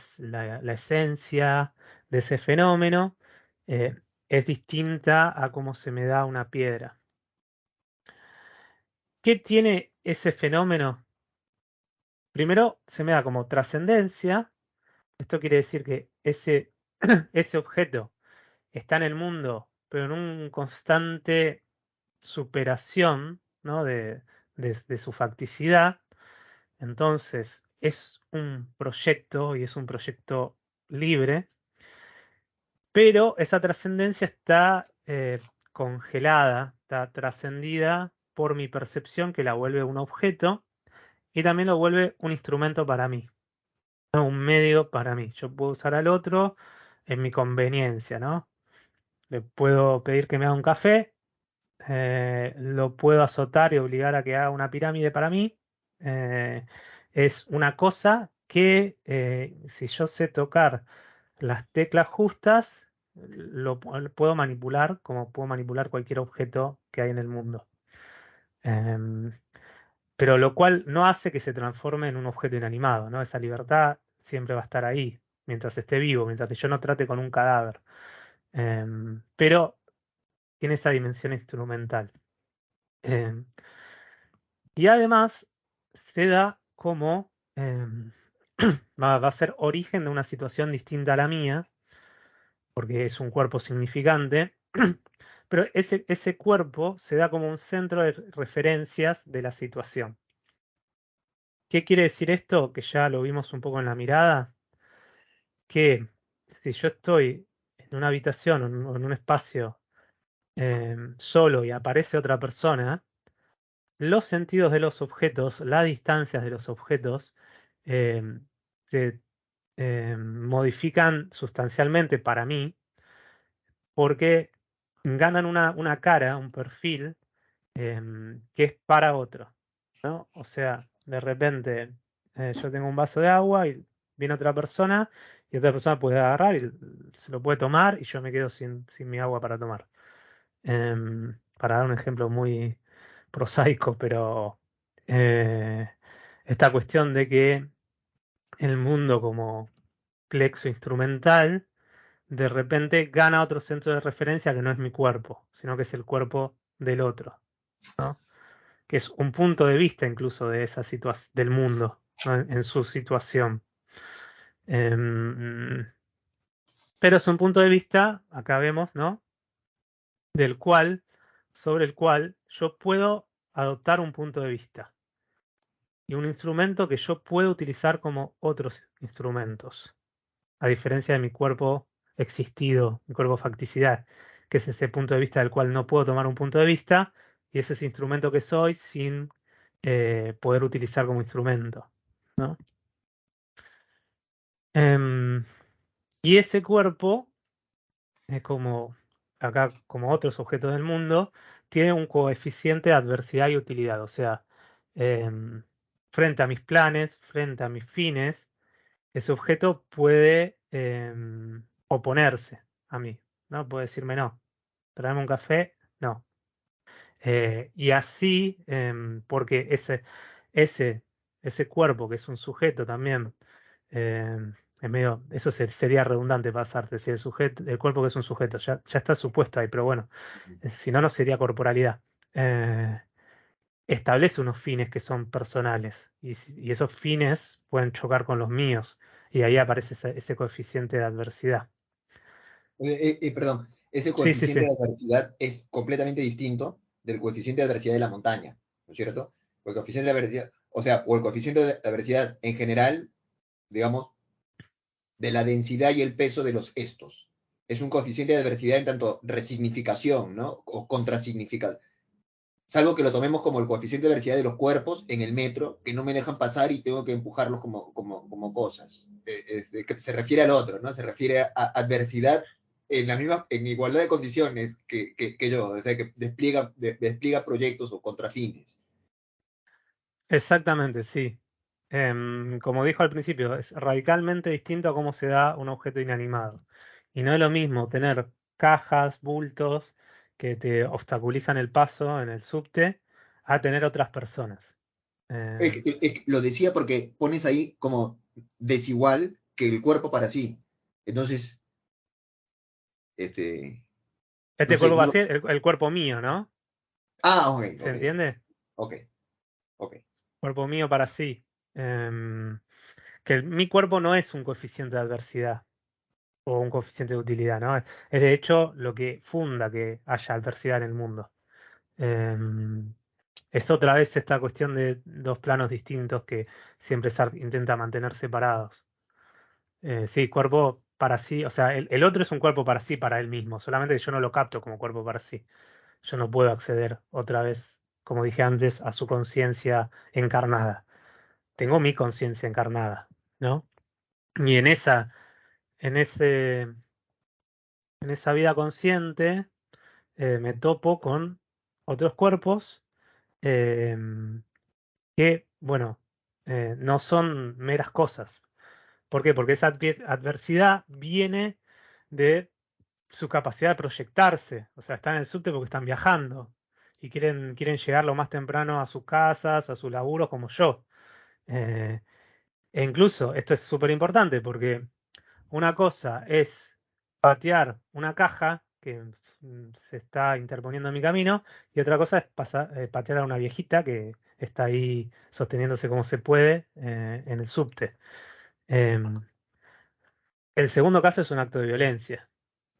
S1: esencia de ese fenómeno es distinta a cómo se me da una piedra. ¿Qué tiene ese fenómeno? Primero, se me da como trascendencia. Esto quiere decir que ese objeto está en el mundo, pero en un constante superación, ¿no? de su facticidad. Entonces, es un proyecto y es un proyecto libre, pero esa trascendencia está congelada, está trascendida por mi percepción que la vuelve un objeto y también lo vuelve un instrumento para mí, ¿no? Un medio para mí. Yo puedo usar al otro en mi conveniencia, ¿no? Le puedo pedir que me haga un café, lo puedo azotar y obligar a que haga una pirámide para mí. Es una cosa que si yo sé tocar las teclas justas, puedo manipular como puedo manipular cualquier objeto que hay en el mundo. Em, pero lo cual no hace que se transforme en un objeto inanimado, ¿no? Esa libertad siempre va a estar ahí, mientras esté vivo, mientras que yo no trate con un cadáver. Pero tiene esa dimensión instrumental. Em, y además se da como va a ser origen de una situación distinta a la mía, porque es un cuerpo significante, pero ese cuerpo se da como un centro de referencias de la situación. ¿Qué quiere decir esto? Que ya lo vimos un poco en la mirada, que si yo estoy en una habitación o en un espacio solo y aparece otra persona, los sentidos de los objetos, las distancias de los objetos, se modifican sustancialmente para mí porque ganan una cara, un perfil que es para otro, ¿no? O sea, de repente yo tengo un vaso de agua y viene otra persona y otra persona puede agarrar y se lo puede tomar y yo me quedo sin mi agua para tomar. Para dar un ejemplo muy prosaico, pero eh, esta cuestión de que el mundo como plexo instrumental de repente gana otro centro de referencia que no es mi cuerpo, sino que es el cuerpo del otro, ¿no? Que es un punto de vista incluso de esa situación del mundo, ¿no? En su situación. Em, pero es un punto de vista, acá vemos, ¿no? Sobre el cual yo puedo adoptar un punto de vista y un instrumento que yo puedo utilizar como otros instrumentos, a diferencia de mi cuerpo existido, mi cuerpo facticidad, que es ese punto de vista del cual no puedo tomar un punto de vista y es ese instrumento que soy sin poder utilizar como instrumento, ¿no? Em, y ese cuerpo es como, acá como otros objetos del mundo, tiene un coeficiente de adversidad y utilidad. O sea, em, frente a mis planes, frente a mis fines, ese objeto puede oponerse a mí, ¿no? Puede decirme no, tráeme un café, no. Y así, porque ese, ese cuerpo que es un sujeto también, es medio, eso sería redundante pasarte, si el cuerpo que es un sujeto, ya está supuesto ahí, pero bueno, si no, no sería corporalidad. Eh, Establece unos fines que son personales y esos fines pueden chocar con los míos y ahí aparece ese coeficiente de adversidad.
S2: Perdón, ese
S1: Sí, sí,
S2: coeficiente
S1: sí.
S2: de adversidad es completamente distinto del coeficiente de adversidad de la montaña, ¿no es cierto? El coeficiente de adversidad, o sea, o el coeficiente de adversidad en general, digamos, de la densidad y el peso de los estos. es un coeficiente de adversidad en tanto resignificación, ¿no? O contrasignificación. Salvo que lo tomemos como el coeficiente de adversidad de los cuerpos en el metro, que no me dejan pasar y tengo que empujarlos como cosas. Que se refiere al otro, ¿no? Se refiere a adversidad en igualdad de condiciones que yo, o sea, que despliega proyectos o contrafines.
S1: Exactamente, sí. Como dijo al principio, es radicalmente distinto a cómo se da un objeto inanimado. Y no es lo mismo tener cajas, bultos que te obstaculizan el paso en el subte a tener otras personas.
S2: Lo decía porque pones ahí como desigual que el cuerpo para sí. Entonces, no
S1: Este
S2: sé,
S1: cuerpo
S2: no.
S1: vacío, el cuerpo mío, ¿no?
S2: Ok,
S1: ¿Se entiende?
S2: ok, ok.
S1: Cuerpo mío para sí. Mi cuerpo no es un coeficiente de adversidad o un coeficiente de utilidad, ¿no? Es de hecho lo que funda que haya adversidad en el mundo. Em, es otra vez esta cuestión de dos planos distintos que siempre intenta mantener separados. Sí, cuerpo para sí, o sea, el otro es un cuerpo para sí, para él mismo, solamente que yo no lo capto como cuerpo para sí. Yo no puedo acceder otra vez, como dije antes, a su conciencia encarnada. Tengo mi conciencia encarnada, ¿no? Y en ese, en esa vida consciente me topo con otros cuerpos em, que, bueno, no son meras cosas. ¿Por qué? Porque esa adversidad viene de su capacidad de proyectarse. O sea, están en el subte porque están viajando y quieren llegar lo más temprano a sus casas o a sus laburos como yo. Eh, e incluso, esto es súper importante porque una cosa es patear una caja que se está interponiendo en mi camino y otra cosa es patear a una viejita que está ahí sosteniéndose como se puede en el subte. Em, el segundo caso es un acto de violencia,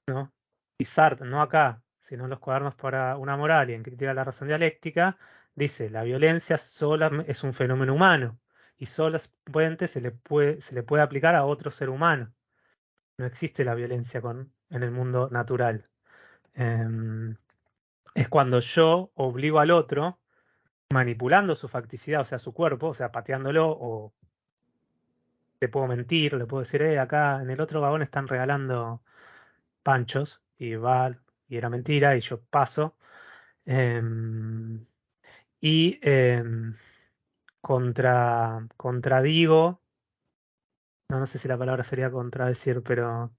S1: ¿no? Y Sartre, no acá, sino en los cuadernos para una moral y en crítica de la razón dialéctica, dice, la violencia sola es un fenómeno humano y solamente se le puede aplicar a otro ser humano. No existe la violencia en el mundo natural. Em, es cuando yo obligo al otro, manipulando su facticidad, o sea, su cuerpo, o sea, pateándolo, o le puedo mentir, le puedo decir, acá en el otro vagón están regalando panchos, y va, y era mentira, y yo paso. em, y contradigo, no sé si la palabra sería contradecir, pero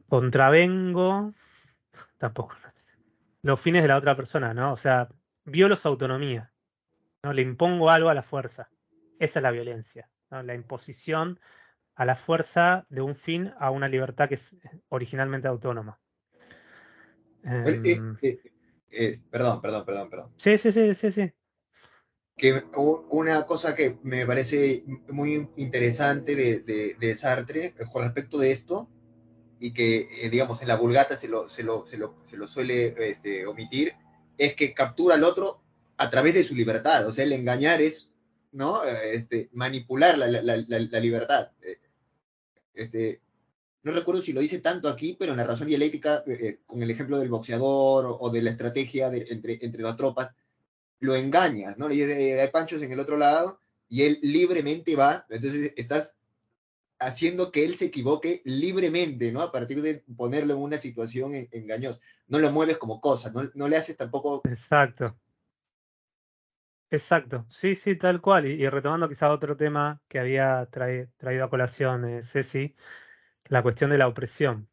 S1: contravengo, tampoco. Los fines de la otra persona, ¿no? O sea, violo su autonomía, ¿no? Le impongo algo a la fuerza. Esa es la violencia, ¿no? La imposición a la fuerza de un fin a una libertad que es originalmente autónoma. Em,
S2: Perdón.
S1: sí, sí, sí, sí, sí.
S2: Que una cosa que me parece muy interesante de Sartre con respecto de esto, y que, digamos, en la Vulgata se lo suele omitir, es que captura al otro a través de su libertad. O sea, el engañar es, ¿no? Manipular la libertad. No recuerdo si lo dice tanto aquí, pero en la razón dialéctica, con el ejemplo del boxeador o de la estrategia entre las tropas, lo engañas, ¿no? Le dices, hay panchos en el otro lado, y él libremente va, entonces estás haciendo que él se equivoque libremente, ¿no? A partir de ponerlo en una situación engañosa. No lo mueves como cosa, no le haces tampoco.
S1: Exacto, exacto. Sí, sí, tal cual. Y retomando quizá otro tema que había traído a colación, Ceci, la cuestión de la opresión.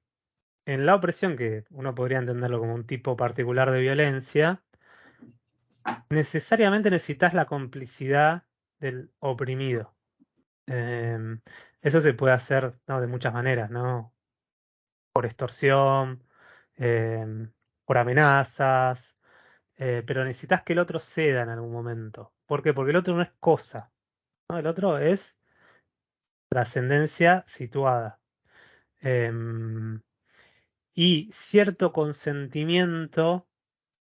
S1: En la opresión, que uno podría entenderlo como un tipo particular de violencia, necesariamente necesitas la complicidad del oprimido. Em, eso se puede hacer, ¿no? De muchas maneras, ¿no? Por extorsión, em, por amenazas, pero necesitas que el otro ceda en algún momento. ¿Por qué? Porque el otro no es cosa, ¿no? El otro es trascendencia situada. Em, y cierto consentimiento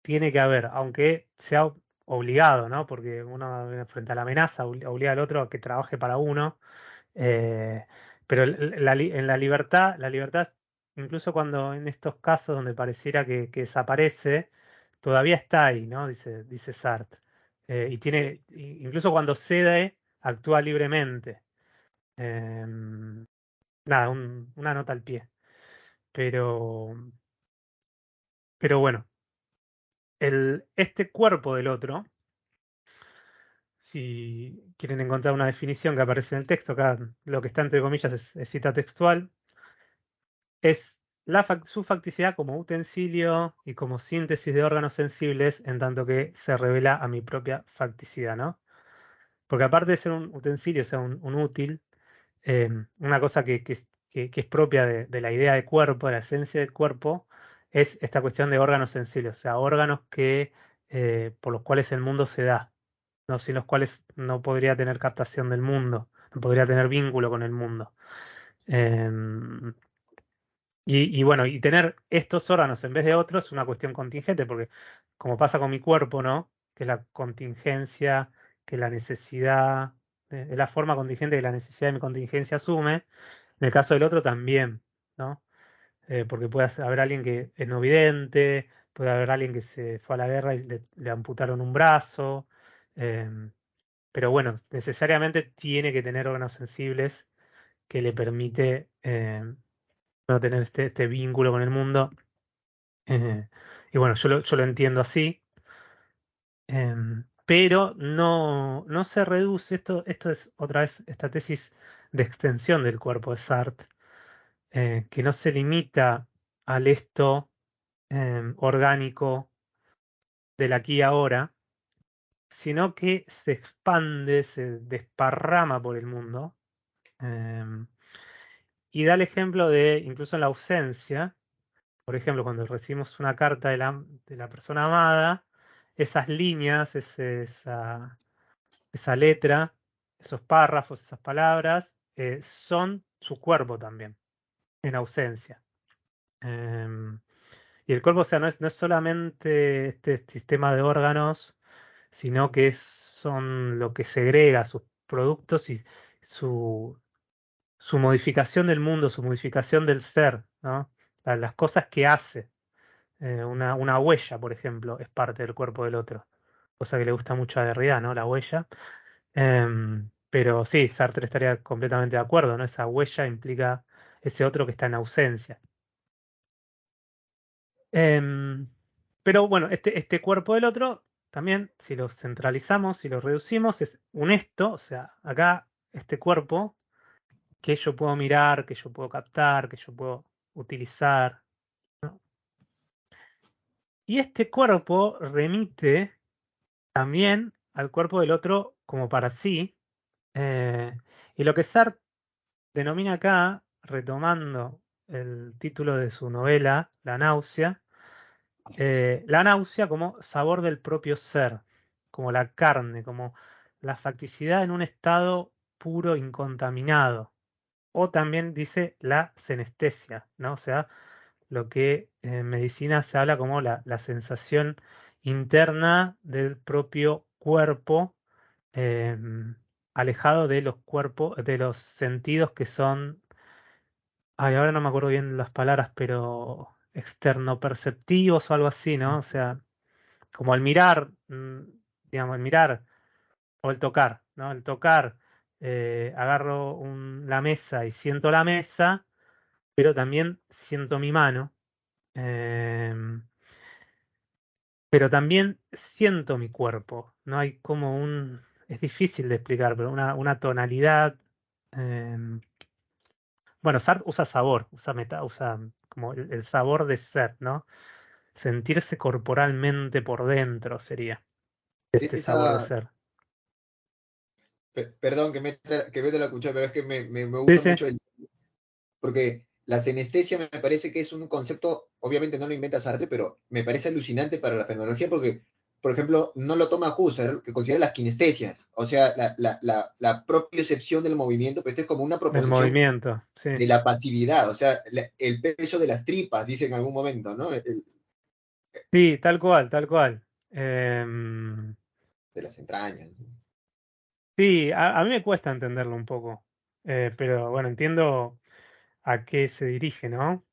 S1: tiene que haber, aunque sea obligado, ¿no? Porque uno frente a la amenaza obliga al otro a que trabaje para uno. Eh, Pero en la libertad, incluso cuando en estos casos donde pareciera que desaparece, todavía está ahí, ¿no? Dice Sartre. Incluso cuando cede, actúa libremente. Nada, una nota al pie. Pero bueno, este cuerpo del otro, si quieren encontrar una definición que aparece en el texto, acá lo que está entre comillas es cita textual, es su facticidad como utensilio y como síntesis de órganos sensibles, en tanto que se revela a mi propia facticidad, ¿no? Porque aparte de ser un utensilio, o sea, un útil, una cosa que es propia de la idea de cuerpo, de la esencia del cuerpo, es esta cuestión de órganos sensibles, o sea, órganos por los cuales el mundo se da, ¿no? Sin los cuales no podría tener captación del mundo, no podría tener vínculo con el mundo. Em, y bueno, y tener estos órganos en vez de otros es una cuestión contingente, porque como pasa con mi cuerpo, ¿no? Que es la contingencia, que la necesidad, es la forma contingente que la necesidad de mi contingencia asume. En el caso del otro también, ¿no? Porque puede haber alguien que es no vidente, puede haber alguien que se fue a la guerra y le amputaron un brazo, pero bueno, necesariamente tiene que tener órganos sensibles que le permite no tener este vínculo con el mundo. Y bueno, yo lo entiendo así, pero no se reduce, esto es otra vez esta tesis de extensión del cuerpo de Sartre, que no se limita al esto orgánico del aquí y ahora, sino que se expande, se desparrama por el mundo, y da el ejemplo de, incluso en la ausencia, por ejemplo, cuando recibimos una carta de la persona amada, esas líneas, esa letra, esos párrafos, esas palabras, son su cuerpo también, en ausencia. Y el cuerpo, o sea, no es solamente este sistema de órganos, sino que son lo que segrega sus productos y su, su modificación del mundo, su modificación del ser, ¿no? Las cosas que hace. Una huella, por ejemplo, es parte del cuerpo del otro, cosa que le gusta mucho a Derrida, ¿no? La huella. Pero sí, Sartre estaría completamente de acuerdo, ¿no? Esa huella implica ese otro que está en ausencia. Em, pero bueno, este cuerpo del otro, también, si lo centralizamos, si lo reducimos, es un esto, o sea, acá este cuerpo que yo puedo mirar, que yo puedo captar, que yo puedo utilizar. Y este cuerpo remite también al cuerpo del otro como para sí. eh, y lo que Sartre denomina acá, retomando el título de su novela, la náusea como sabor del propio ser, como la carne, como la facticidad en un estado puro, incontaminado. O también dice la senestesia, ¿no? O sea, lo que en medicina se habla como la sensación interna del propio cuerpo, eh, alejado de los cuerpos, de los sentidos que son, ay, ahora no me acuerdo bien las palabras, pero externoperceptivos o algo así, ¿no? O sea, como el mirar, digamos, el mirar o el tocar, ¿no? El tocar, agarro la mesa y siento la mesa, pero también siento mi mano. em, pero también siento mi cuerpo, no hay como es difícil de explicar, pero una tonalidad. em, bueno, Sartre usa sabor, usa como el sabor de ser, ¿no? Sentirse corporalmente por dentro sería este sabor de
S2: Esa,
S1: ser.
S2: perdón que meta la cuchara, pero es que me
S1: Sí,
S2: gusta
S1: sí.
S2: mucho porque la senestesia me parece que es un concepto, obviamente no lo inventa Sartre, pero me parece alucinante para la fenomenología porque, por ejemplo, no lo toma Husserl, que considera las kinestesias, o sea, la propiocepción del movimiento, pero este es como una
S1: Del
S2: proposición
S1: movimiento, sí.
S2: de la pasividad, o sea, el peso de las tripas, dice en algún momento, ¿no?
S1: Sí, tal cual, tal cual. Em,
S2: De las entrañas.
S1: sí, a mí me cuesta entenderlo un poco. Pero bueno, entiendo a qué se dirige, ¿no?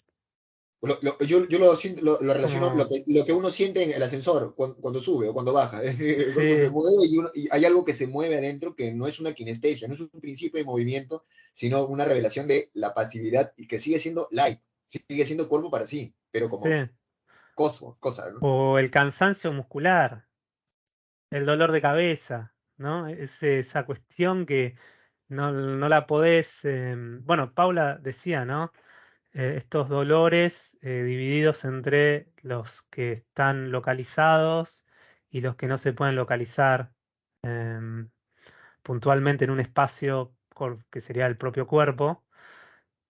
S2: Yo lo relaciono
S1: Como,
S2: lo que uno siente en el ascensor cuando sube o cuando baja. Es decir, el cuerpo se
S1: sí,
S2: mueve y hay algo que se mueve adentro que no es una kinestesia, no es un principio de movimiento, sino una revelación de la pasividad y que sigue siendo light, sigue siendo cuerpo para sí, pero como
S1: sí.
S2: cosa, ¿no?
S1: O el cansancio muscular, el dolor de cabeza, ¿no? Esa cuestión que no la podés. Bueno, Paula decía, ¿no? Estos dolores divididos entre los que están localizados y los que no se pueden localizar em, puntualmente en un espacio que sería el propio cuerpo.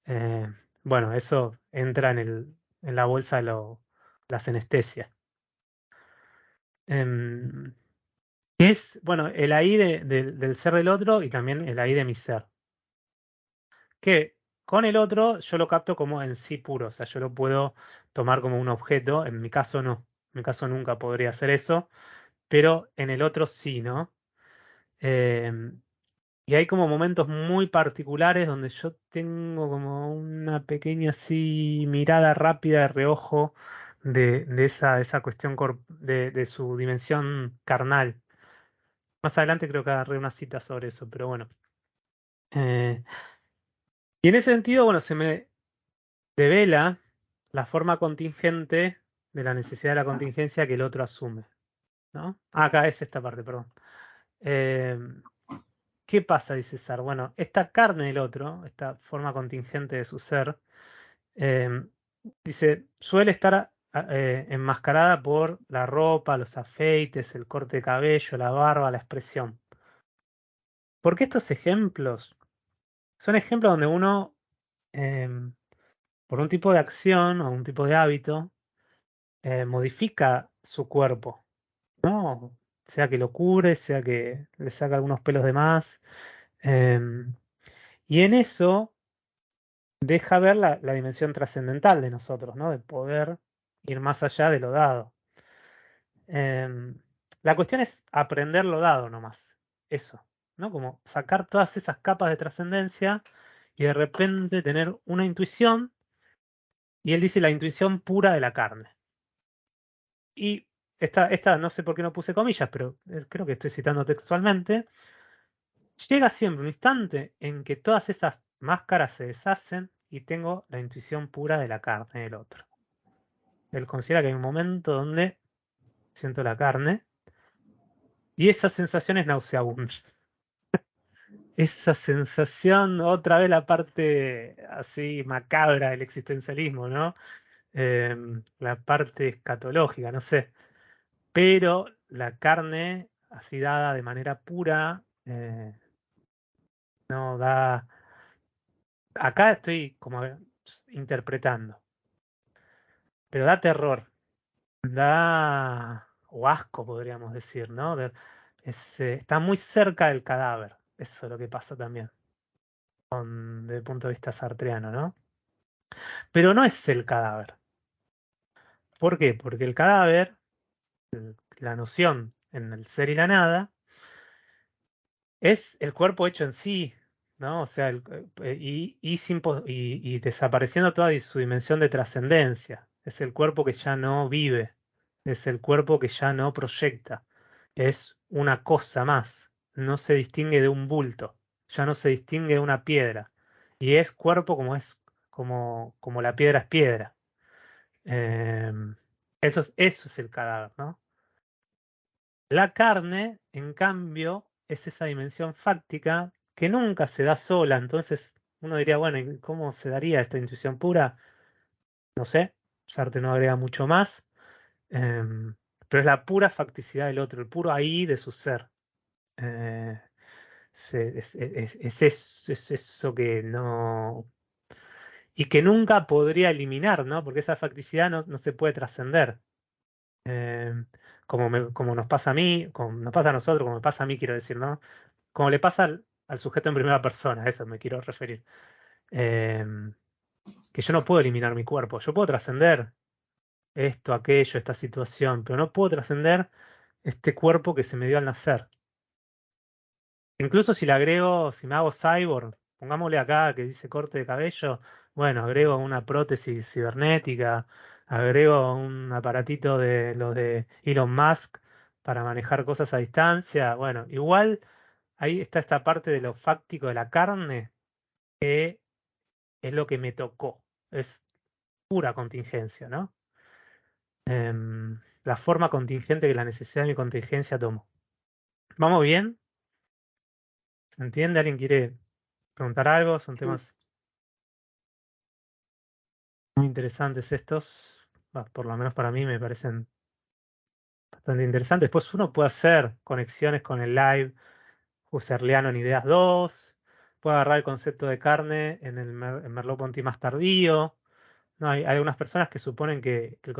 S1: Eh, bueno, eso entra en la bolsa de las anestesias. Em, es, bueno, el ahí del ser del otro y también el ahí de mi ser. Que con el otro yo lo capto como en sí puro, o sea, yo lo puedo tomar como un objeto, en mi caso no, en mi caso nunca podría hacer eso, pero en el otro sí, ¿no? Em, y hay como momentos muy particulares donde yo tengo como una pequeña así mirada rápida de reojo de esa cuestión de su dimensión carnal. Más adelante creo que agarré una cita sobre eso, pero bueno. Eh, y en ese sentido, bueno, se me devela la forma contingente de la necesidad de la contingencia que el otro asume, ¿no? Ah, acá es esta parte, perdón. Eh, ¿Qué pasa? Dice Sar. Bueno, esta carne del otro, esta forma contingente de su ser, eh, dice, suele estar enmascarada por la ropa, los afeites, el corte de cabello, la barba, la expresión. Porque estos ejemplos son ejemplos donde uno, em, por un tipo de acción o un tipo de hábito, modifica su cuerpo, ¿no? Sea que lo cubre, sea que le saca algunos pelos de más. em, y en eso deja ver la dimensión trascendental de nosotros, ¿no? De poder ir más allá de lo dado. Em, la cuestión es aprender lo dado nomás, eso, ¿no? Como sacar todas esas capas de trascendencia y de repente tener una intuición, y él dice la intuición pura de la carne. Y esta no sé por qué no puse comillas, pero creo que estoy citando textualmente. Llega siempre un instante en que todas esas máscaras se deshacen y tengo la intuición pura de la carne del otro. Él considera que hay un momento donde siento la carne y esa sensación es nauseabunda. Esa sensación, otra vez la parte así macabra del existencialismo, ¿no? La parte escatológica, no sé. Pero la carne, así dada de manera pura, no da. Acá estoy como interpretando, pero da terror, da o asco, podríamos decir, ¿no? Está muy cerca del cadáver, eso es lo que pasa también, desde el punto de vista sartreano, ¿no? Pero no es el cadáver. ¿Por qué? Porque el cadáver, la noción en el ser y la nada, es el cuerpo hecho en sí, ¿no? O sea, y desapareciendo toda su dimensión de trascendencia. Es el cuerpo que ya no vive, es el cuerpo que ya no proyecta, es una cosa más, no se distingue de un bulto, ya no se distingue de una piedra, y es cuerpo como la piedra es piedra. Em, eso es el cadáver, ¿no? La carne, en cambio, es esa dimensión fáctica que nunca se da sola. Entonces, uno diría, bueno, ¿y cómo se daría esta intuición pura? No sé, Sartre no agrega mucho más, em, pero es la pura facticidad del otro, el puro ahí de su ser. Eh, es eso que no. Y que nunca podría eliminar, ¿no? Porque esa facticidad no se puede trascender. Como nos pasa a mí, como nos pasa a nosotros, como me pasa a mí, quiero decir, ¿no? Como le pasa al sujeto en primera persona, a eso me quiero referir. Em, que yo no puedo eliminar mi cuerpo, yo puedo trascender esto, aquello, esta situación, pero no puedo trascender este cuerpo que se me dio al nacer. Incluso si le agrego, si me hago cyborg, pongámosle acá que dice corte de cabello, bueno, agrego una prótesis cibernética, agrego un aparatito de los de Elon Musk para manejar cosas a distancia. Bueno, igual ahí está esta parte de lo fáctico de la carne, que es lo que me tocó. Es pura contingencia, ¿no? La forma contingente que la necesidad de mi contingencia tomó. ¿Vamos bien? ¿Se entiende? ¿Alguien quiere preguntar algo? Son
S5: Sí.
S1: temas muy interesantes estos. Por lo menos para mí me parecen bastante interesantes. Después uno puede hacer conexiones con el live husserliano en Ideas 2. Puede agarrar el concepto de carne en el en Merleau-Ponty más tardío. No, hay algunas personas que suponen que el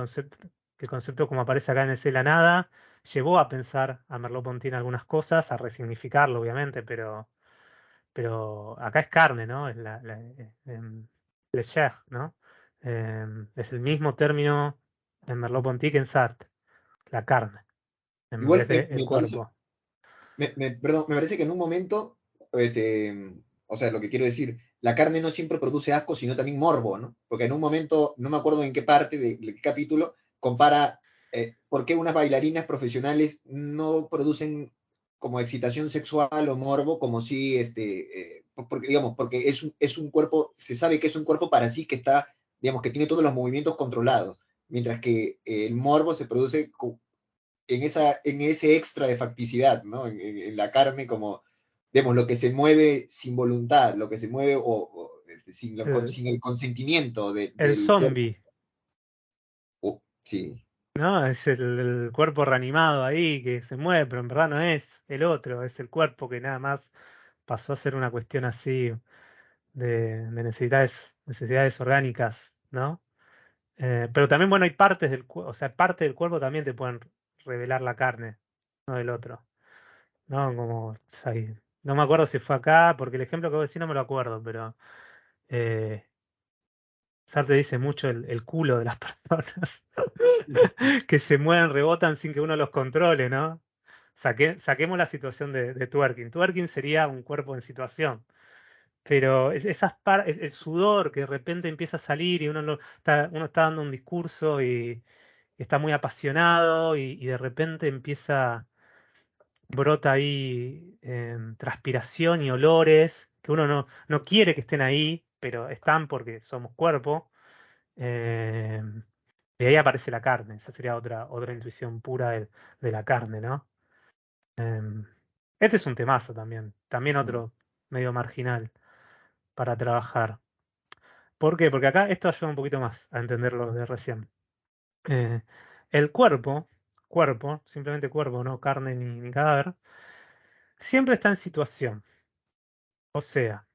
S1: concepto como aparece acá en el C la nada llevó a pensar a Merleau-Ponty en algunas cosas, a resignificarlo, obviamente, pero acá es carne, ¿no? Es le chair, ¿no? Es el mismo término en Merleau-Ponty que en Sartre, la carne, en
S2: Igual
S1: vez de el
S2: me parece,
S1: cuerpo.
S2: perdón, me parece que en un momento, o sea, lo que quiero decir, la carne no siempre produce asco, sino también morbo, ¿no? Porque en un momento, no me acuerdo en qué parte de qué capítulo, compara por qué unas bailarinas profesionales no producen como excitación sexual o morbo, como si, porque, digamos, porque es un cuerpo, se sabe que es un cuerpo para sí que está, digamos, que tiene todos los movimientos controlados, mientras que el morbo se produce en ese extra de facticidad, ¿no? En la carne como, vemos, lo que se mueve sin voluntad, lo que se mueve
S1: El,
S2: sin el consentimiento
S1: el
S2: del cuerpo.
S1: zombie,
S2: Sí.
S1: ¿no? Es el cuerpo reanimado ahí que se mueve, pero en verdad no es el otro, es el cuerpo que nada más pasó a ser una cuestión así de necesidades orgánicas, ¿no? Pero también, bueno, hay partes del cuerpo, o sea, parte del cuerpo también te pueden revelar la carne, no del otro, ¿no? Como, o sea, no me acuerdo si fue acá, porque el ejemplo que voy a decir no me lo acuerdo, pero eh, Sartre dice mucho el culo de las personas, que se mueven, rebotan sin que uno los controle, ¿no? Saquemos la situación de twerking. Twerking sería un cuerpo en situación. Pero el sudor que de repente empieza a salir y uno está dando un discurso y está muy apasionado y de repente brota ahí transpiración y olores que uno no quiere que estén ahí, pero están porque somos cuerpo. eh, y ahí aparece la carne. Esa sería otra intuición pura de la carne, ¿no? Em, este es un temazo también. También otro medio marginal para trabajar. ¿Por qué? Porque acá esto ayuda un poquito más a entenderlo de recién. Eh, el cuerpo, simplemente cuerpo, no carne ni cadáver, siempre está en situación. O sea,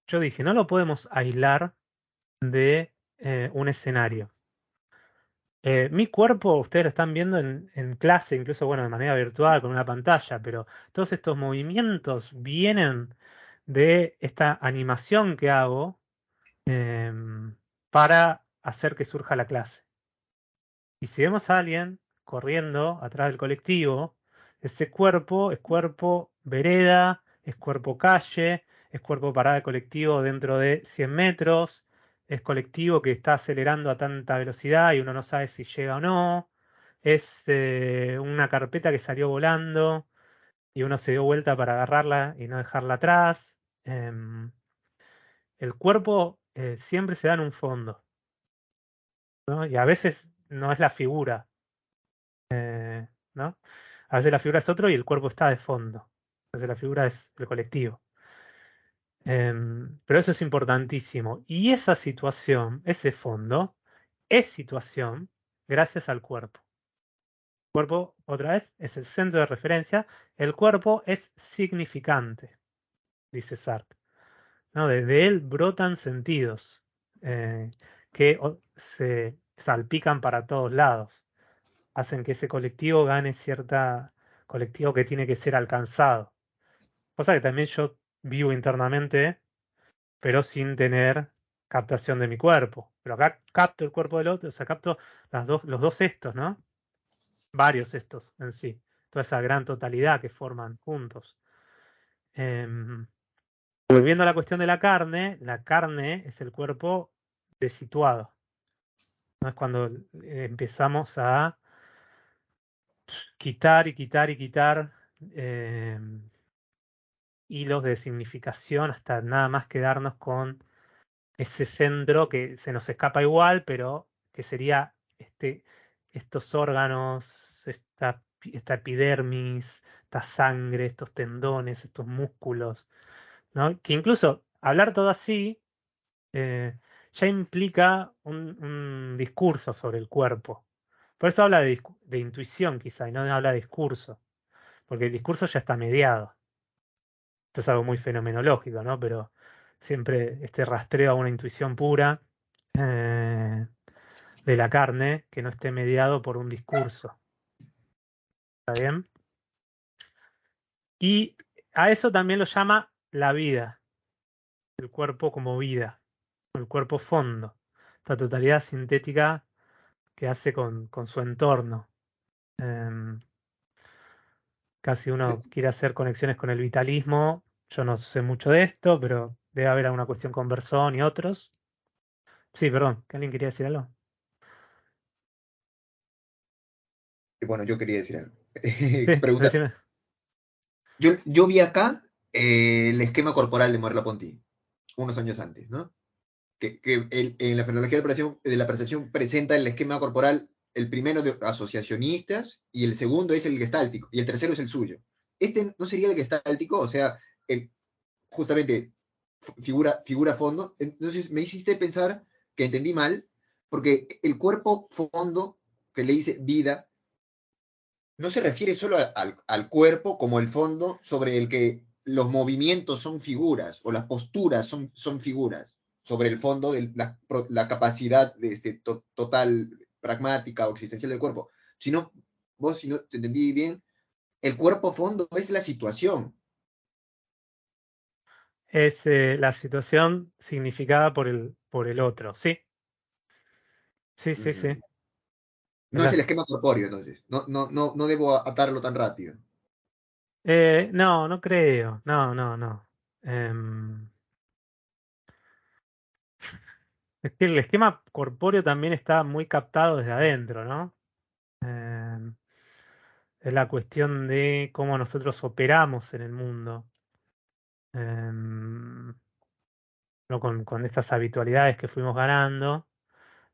S1: yo dije, no lo podemos aislar de un escenario. Mi cuerpo, ustedes lo están viendo en clase, incluso, bueno, de manera virtual, con una pantalla, pero todos estos movimientos vienen de esta animación que hago para hacer que surja la clase. Y si vemos a alguien corriendo atrás del colectivo, ese cuerpo es cuerpo vereda, es cuerpo calle, es cuerpo parada de colectivo dentro de 100 metros, es colectivo que está acelerando a tanta velocidad y uno no sabe si llega o no, es una carpeta que salió volando y uno se dio vuelta para agarrarla y no dejarla atrás. El cuerpo siempre se da en un fondo, ¿no? Y a veces no es la figura, ¿no? A veces la figura es otro y el cuerpo está de fondo. A veces la figura es el colectivo. Pero eso es importantísimo. Y esa situación, ese fondo, es situación gracias al cuerpo. El cuerpo, otra vez, es el centro de referencia. El cuerpo es significante, dice Sartre, ¿no? De él brotan sentidos que se salpican para todos lados. Hacen que ese colectivo gane cierta colectivo que tiene que ser alcanzado. Cosa que también yo vivo internamente, pero sin tener captación de mi cuerpo. Pero acá capto el cuerpo del otro, o sea, capto los dos estos, ¿no? Varios estos en sí. Toda esa gran totalidad que forman juntos. Em, Volviendo a la cuestión de la carne es el cuerpo desituado. ¿No? Es cuando empezamos a quitar y quitar y quitar hilos de significación hasta nada más quedarnos con ese centro que se nos escapa igual, pero que sería estos órganos, esta epidermis, esta sangre, estos tendones, estos músculos, ¿no? Que incluso hablar todo así ya implica un discurso sobre el cuerpo. Por eso habla de intuición quizá, y no habla de discurso, porque el discurso ya está mediado. Esto es algo muy fenomenológico, ¿no? Pero siempre este rastreo a una intuición pura eh, de la carne que no esté mediado por un discurso. ¿Está bien? Y a eso también lo llama la vida, el cuerpo como vida, el cuerpo fondo, esta totalidad sintética que hace con su entorno. Em, Casi uno quiere hacer conexiones con el vitalismo. Yo no sé mucho de esto, pero debe haber alguna cuestión con Bersón y otros. Sí, perdón, que alguien quería decir algo.
S2: Bueno, yo quería decir algo.
S1: Sí,
S2: Pregunta.
S1: decime.
S2: Yo vi acá el esquema corporal de Merleau-Ponty, unos años antes, ¿no? Que en la fenomenología de la percepción presenta el esquema corporal, el primero de asociacionistas, y el segundo es el gestáltico, y el tercero es el suyo. Este no sería el gestáltico, o sea, justamente figura fondo. Entonces me hiciste pensar que entendí mal, porque el cuerpo fondo, que le dice vida, no se refiere solo al cuerpo como el fondo sobre el que los movimientos son figuras o las posturas son figuras sobre el fondo de la capacidad de total pragmática o existencial del cuerpo, sino, vos, si no te entendí bien, el cuerpo fondo es la situación.
S1: Es la situación significada por el otro. Sí, sí, sí, sí.
S2: Mm. No es el esquema corpóreo, entonces. No debo atarlo tan rápido.
S1: No, no creo. No, no, no. Em, es que el esquema corpóreo también está muy captado desde adentro, ¿no? Em, es la cuestión de cómo nosotros operamos en el mundo. Em, ¿No? Con estas habitualidades que fuimos ganando,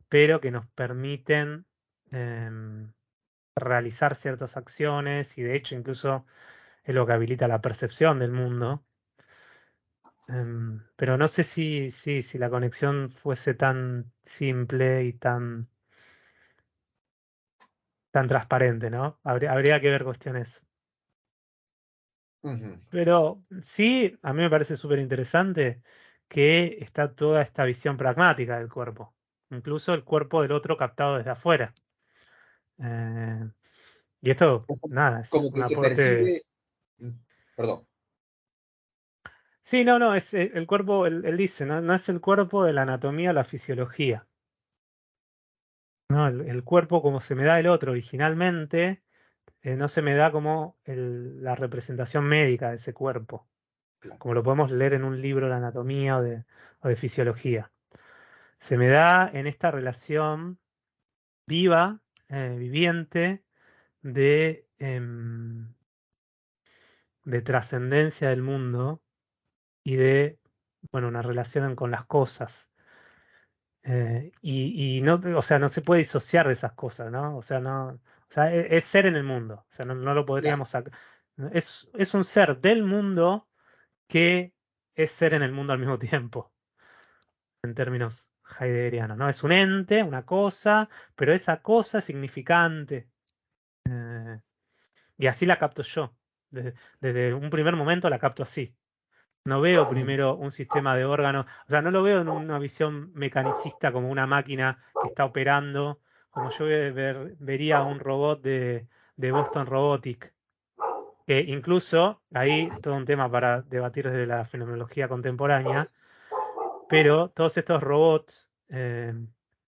S1: pero que nos permiten em, realizar ciertas acciones y de hecho incluso es lo que habilita la percepción del mundo. Pero no sé si la conexión fuese tan simple y tan transparente, ¿no? Habría que ver cuestiones.
S2: Ujú.
S1: Pero sí, a mí me parece súper interesante que está toda esta visión pragmática del cuerpo, incluso el cuerpo del otro captado desde afuera. Eh, y esto, nada, es
S2: Como
S1: un
S2: que se
S1: aporte.
S2: percibe, perdón.
S1: Sí, no, no, es el cuerpo, él dice, ¿no? No es el cuerpo de la anatomía, la fisiología. ¿No? El cuerpo como se me da el otro originalmente, no se me da como la representación médica de ese cuerpo,
S2: Claro.
S1: como lo podemos leer en un libro de anatomía o de fisiología. Se me da en esta relación viva, viviente, de trascendencia del mundo y de, bueno, una relación con las cosas. Y no, o sea, no se puede disociar de esas cosas, ¿no? O sea, no, o sea, es ser en el mundo. O sea, no lo
S2: Claro.
S1: podríamos sacar. Es un ser del mundo que es ser en el mundo al mismo tiempo, en términos heideggerianos, ¿no? Es un ente, una cosa, pero esa cosa es significante. Eh, y así la capto yo. Desde un primer momento la capto así. No veo primero un sistema de órganos, o sea, no lo veo en una visión mecanicista como una máquina que está operando, como yo vería un robot de Boston Robotic. Que incluso, ahí todo un tema para debatir desde la fenomenología contemporánea, pero todos estos robots,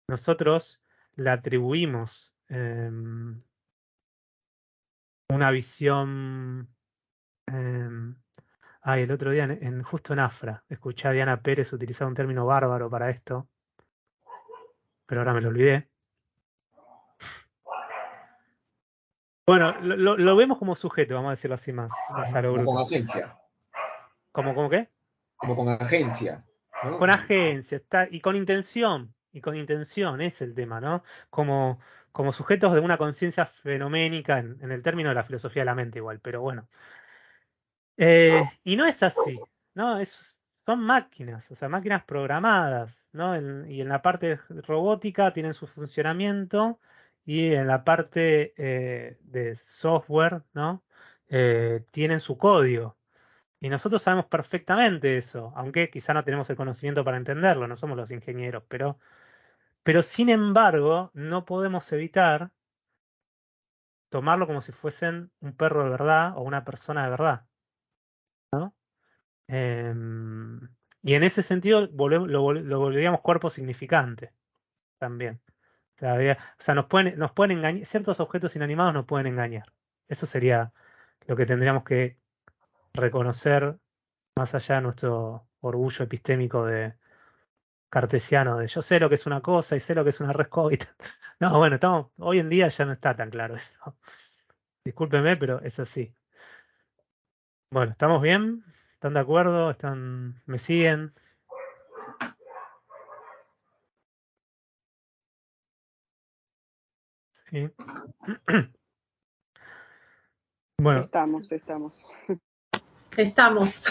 S1: nosotros le atribuimos una visión, Ay, el otro día, justo en Afra, escuché a Diana Pérez utilizar un término bárbaro para esto, pero ahora me lo olvidé. Bueno, lo vemos como sujeto, vamos a decirlo así más a lo
S2: Como con
S1: bruto.
S2: agencia.
S1: ¿Cómo qué?
S2: Como con agencia, ¿no?
S1: Con agencia, y con intención es el tema, ¿no? Como sujetos de una conciencia fenoménica en el término de la filosofía de la mente igual, pero bueno. Y no es así, ¿no? Son máquinas, o sea, máquinas programadas, ¿no? Y en la parte robótica tienen su funcionamiento y en la parte de software, ¿no? Tienen su código. Y nosotros sabemos perfectamente eso, aunque quizá no tenemos el conocimiento para entenderlo, no somos los ingenieros, pero sin embargo no podemos evitar tomarlo como si fuesen un perro de verdad o una persona de verdad, ¿no? Em, y en ese sentido lo volveríamos cuerpo significante también. O sea, nos pueden engañar, ciertos objetos inanimados nos pueden engañar. Eso sería lo que tendríamos que reconocer más allá de nuestro orgullo epistémico de cartesiano, de yo sé lo que es una cosa y sé lo que es una red COVID. No, bueno, hoy en día ya no está tan claro eso. Discúlpeme, pero es así. Bueno, ¿estamos bien? ¿Están de acuerdo? ¿Me siguen? Sí. Bueno,
S5: Estamos.
S4: Estamos.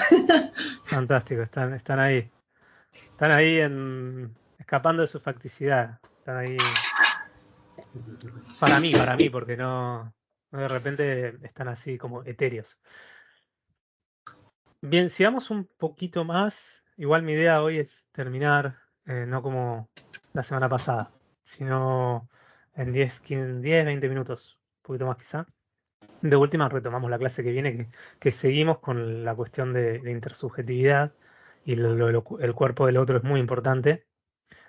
S1: fantástico, están ahí. Están ahí escapando de su facticidad. Están ahí para mí, porque no de repente están así como etéreos. Bien, sigamos un poquito más. Igual mi idea hoy es terminar, no como la semana pasada, sino en 10, 20 minutos, un poquito más quizá. De última retomamos la clase que viene, que seguimos con la cuestión de intersubjetividad y el cuerpo del otro es muy importante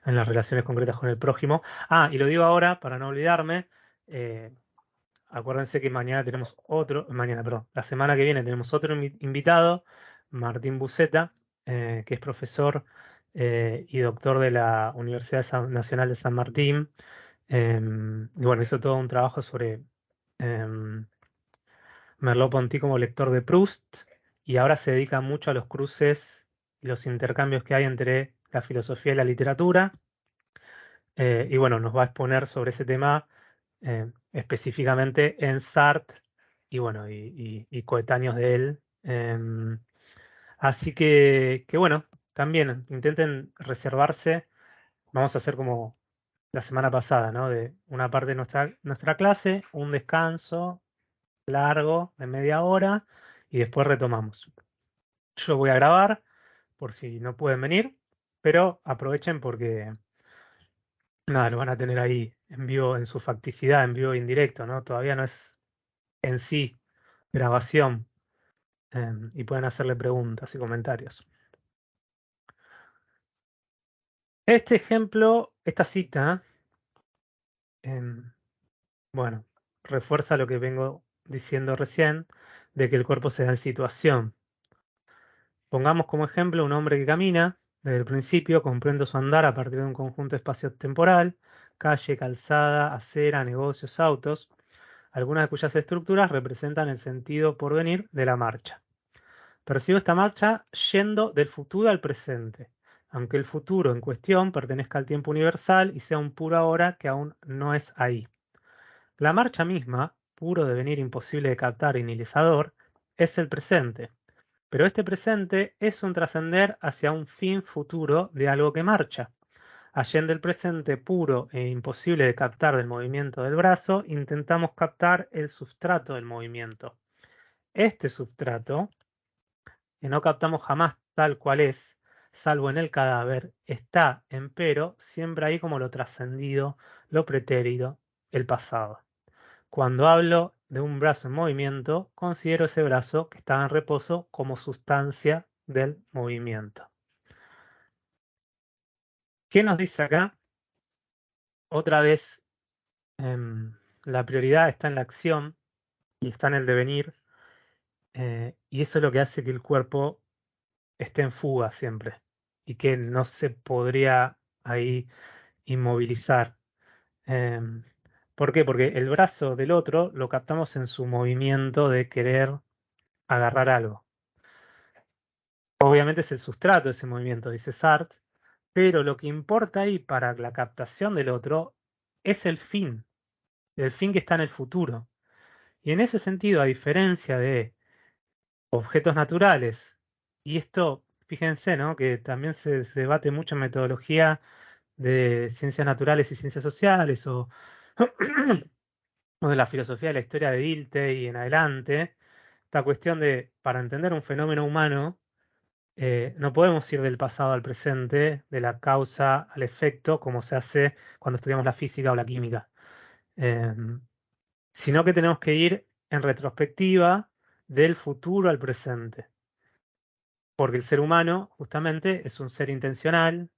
S1: en las relaciones concretas con el prójimo. Ah, y lo digo ahora para no olvidarme. eh, Acuérdense que perdón, la semana que viene tenemos otro invitado, Martín Buceta, que es profesor y doctor de la Universidad Nacional de San Martín. Y bueno, hizo todo un trabajo sobre em, Merleau-Ponty como lector de Proust y ahora se dedica mucho a los cruces y los intercambios que hay entre la filosofía y la literatura. Y bueno, nos va a exponer sobre ese tema específicamente en Sartre y bueno, y coetáneos de él. Así que bueno, también intenten reservarse. Vamos a hacer como la semana pasada, ¿no? De una parte de nuestra clase, un descanso largo de media hora y después retomamos. Yo voy a grabar por si no pueden venir, pero aprovechen porque nada, lo van a tener ahí en vivo, en su facticidad, en vivo e indirecto, ¿no? Todavía no es en sí grabación y pueden hacerle preguntas y comentarios. Este ejemplo, esta cita, bueno, refuerza lo que vengo diciendo recién, de que el cuerpo se da en situación. Pongamos como ejemplo un hombre que camina, desde el principio comprende su andar a partir de un conjunto espacio-temporal, calle, calzada, acera, negocios, autos, algunas de cuyas estructuras representan el sentido por venir de la marcha. Percibo esta marcha yendo del futuro al presente, aunque el futuro en cuestión pertenezca al tiempo universal y sea un puro ahora que aún no es ahí. La marcha misma, puro devenir imposible de captar y nihilizador, es el presente, pero este presente es un trascender hacia un fin futuro de algo que marcha. Allende el presente puro e imposible de captar del movimiento del brazo, intentamos captar el substrato del movimiento. Este substrato, que no captamos jamás tal cual es, salvo en el cadáver, está, empero, siempre ahí como lo trascendido, lo pretérito, el pasado. Cuando hablo de un brazo en movimiento, considero ese brazo que está en reposo como sustancia del movimiento. ¿Qué nos dice acá? Otra vez, la prioridad está en la acción y está en el devenir. y eso es lo que hace que el cuerpo esté en fuga siempre y que no se podría ahí inmovilizar. ¿Por qué? Porque el brazo del otro lo captamos en su movimiento de querer agarrar algo. Obviamente es el sustrato de ese movimiento, dice Sartre, pero lo que importa ahí para la captación del otro es el fin que está en el futuro. Y en ese sentido, a diferencia de objetos naturales, y esto, fíjense, ¿no? Que también se debate mucho en metodología de ciencias naturales y ciencias sociales, o, o de la filosofía de la historia de Dilthey y en adelante, esta cuestión de, para entender un fenómeno humano, no podemos ir del pasado al presente, de la causa al efecto, como se hace cuando estudiamos la física o la química, sino que tenemos que ir en retrospectiva del futuro al presente, porque el ser humano justamente es un ser intencional,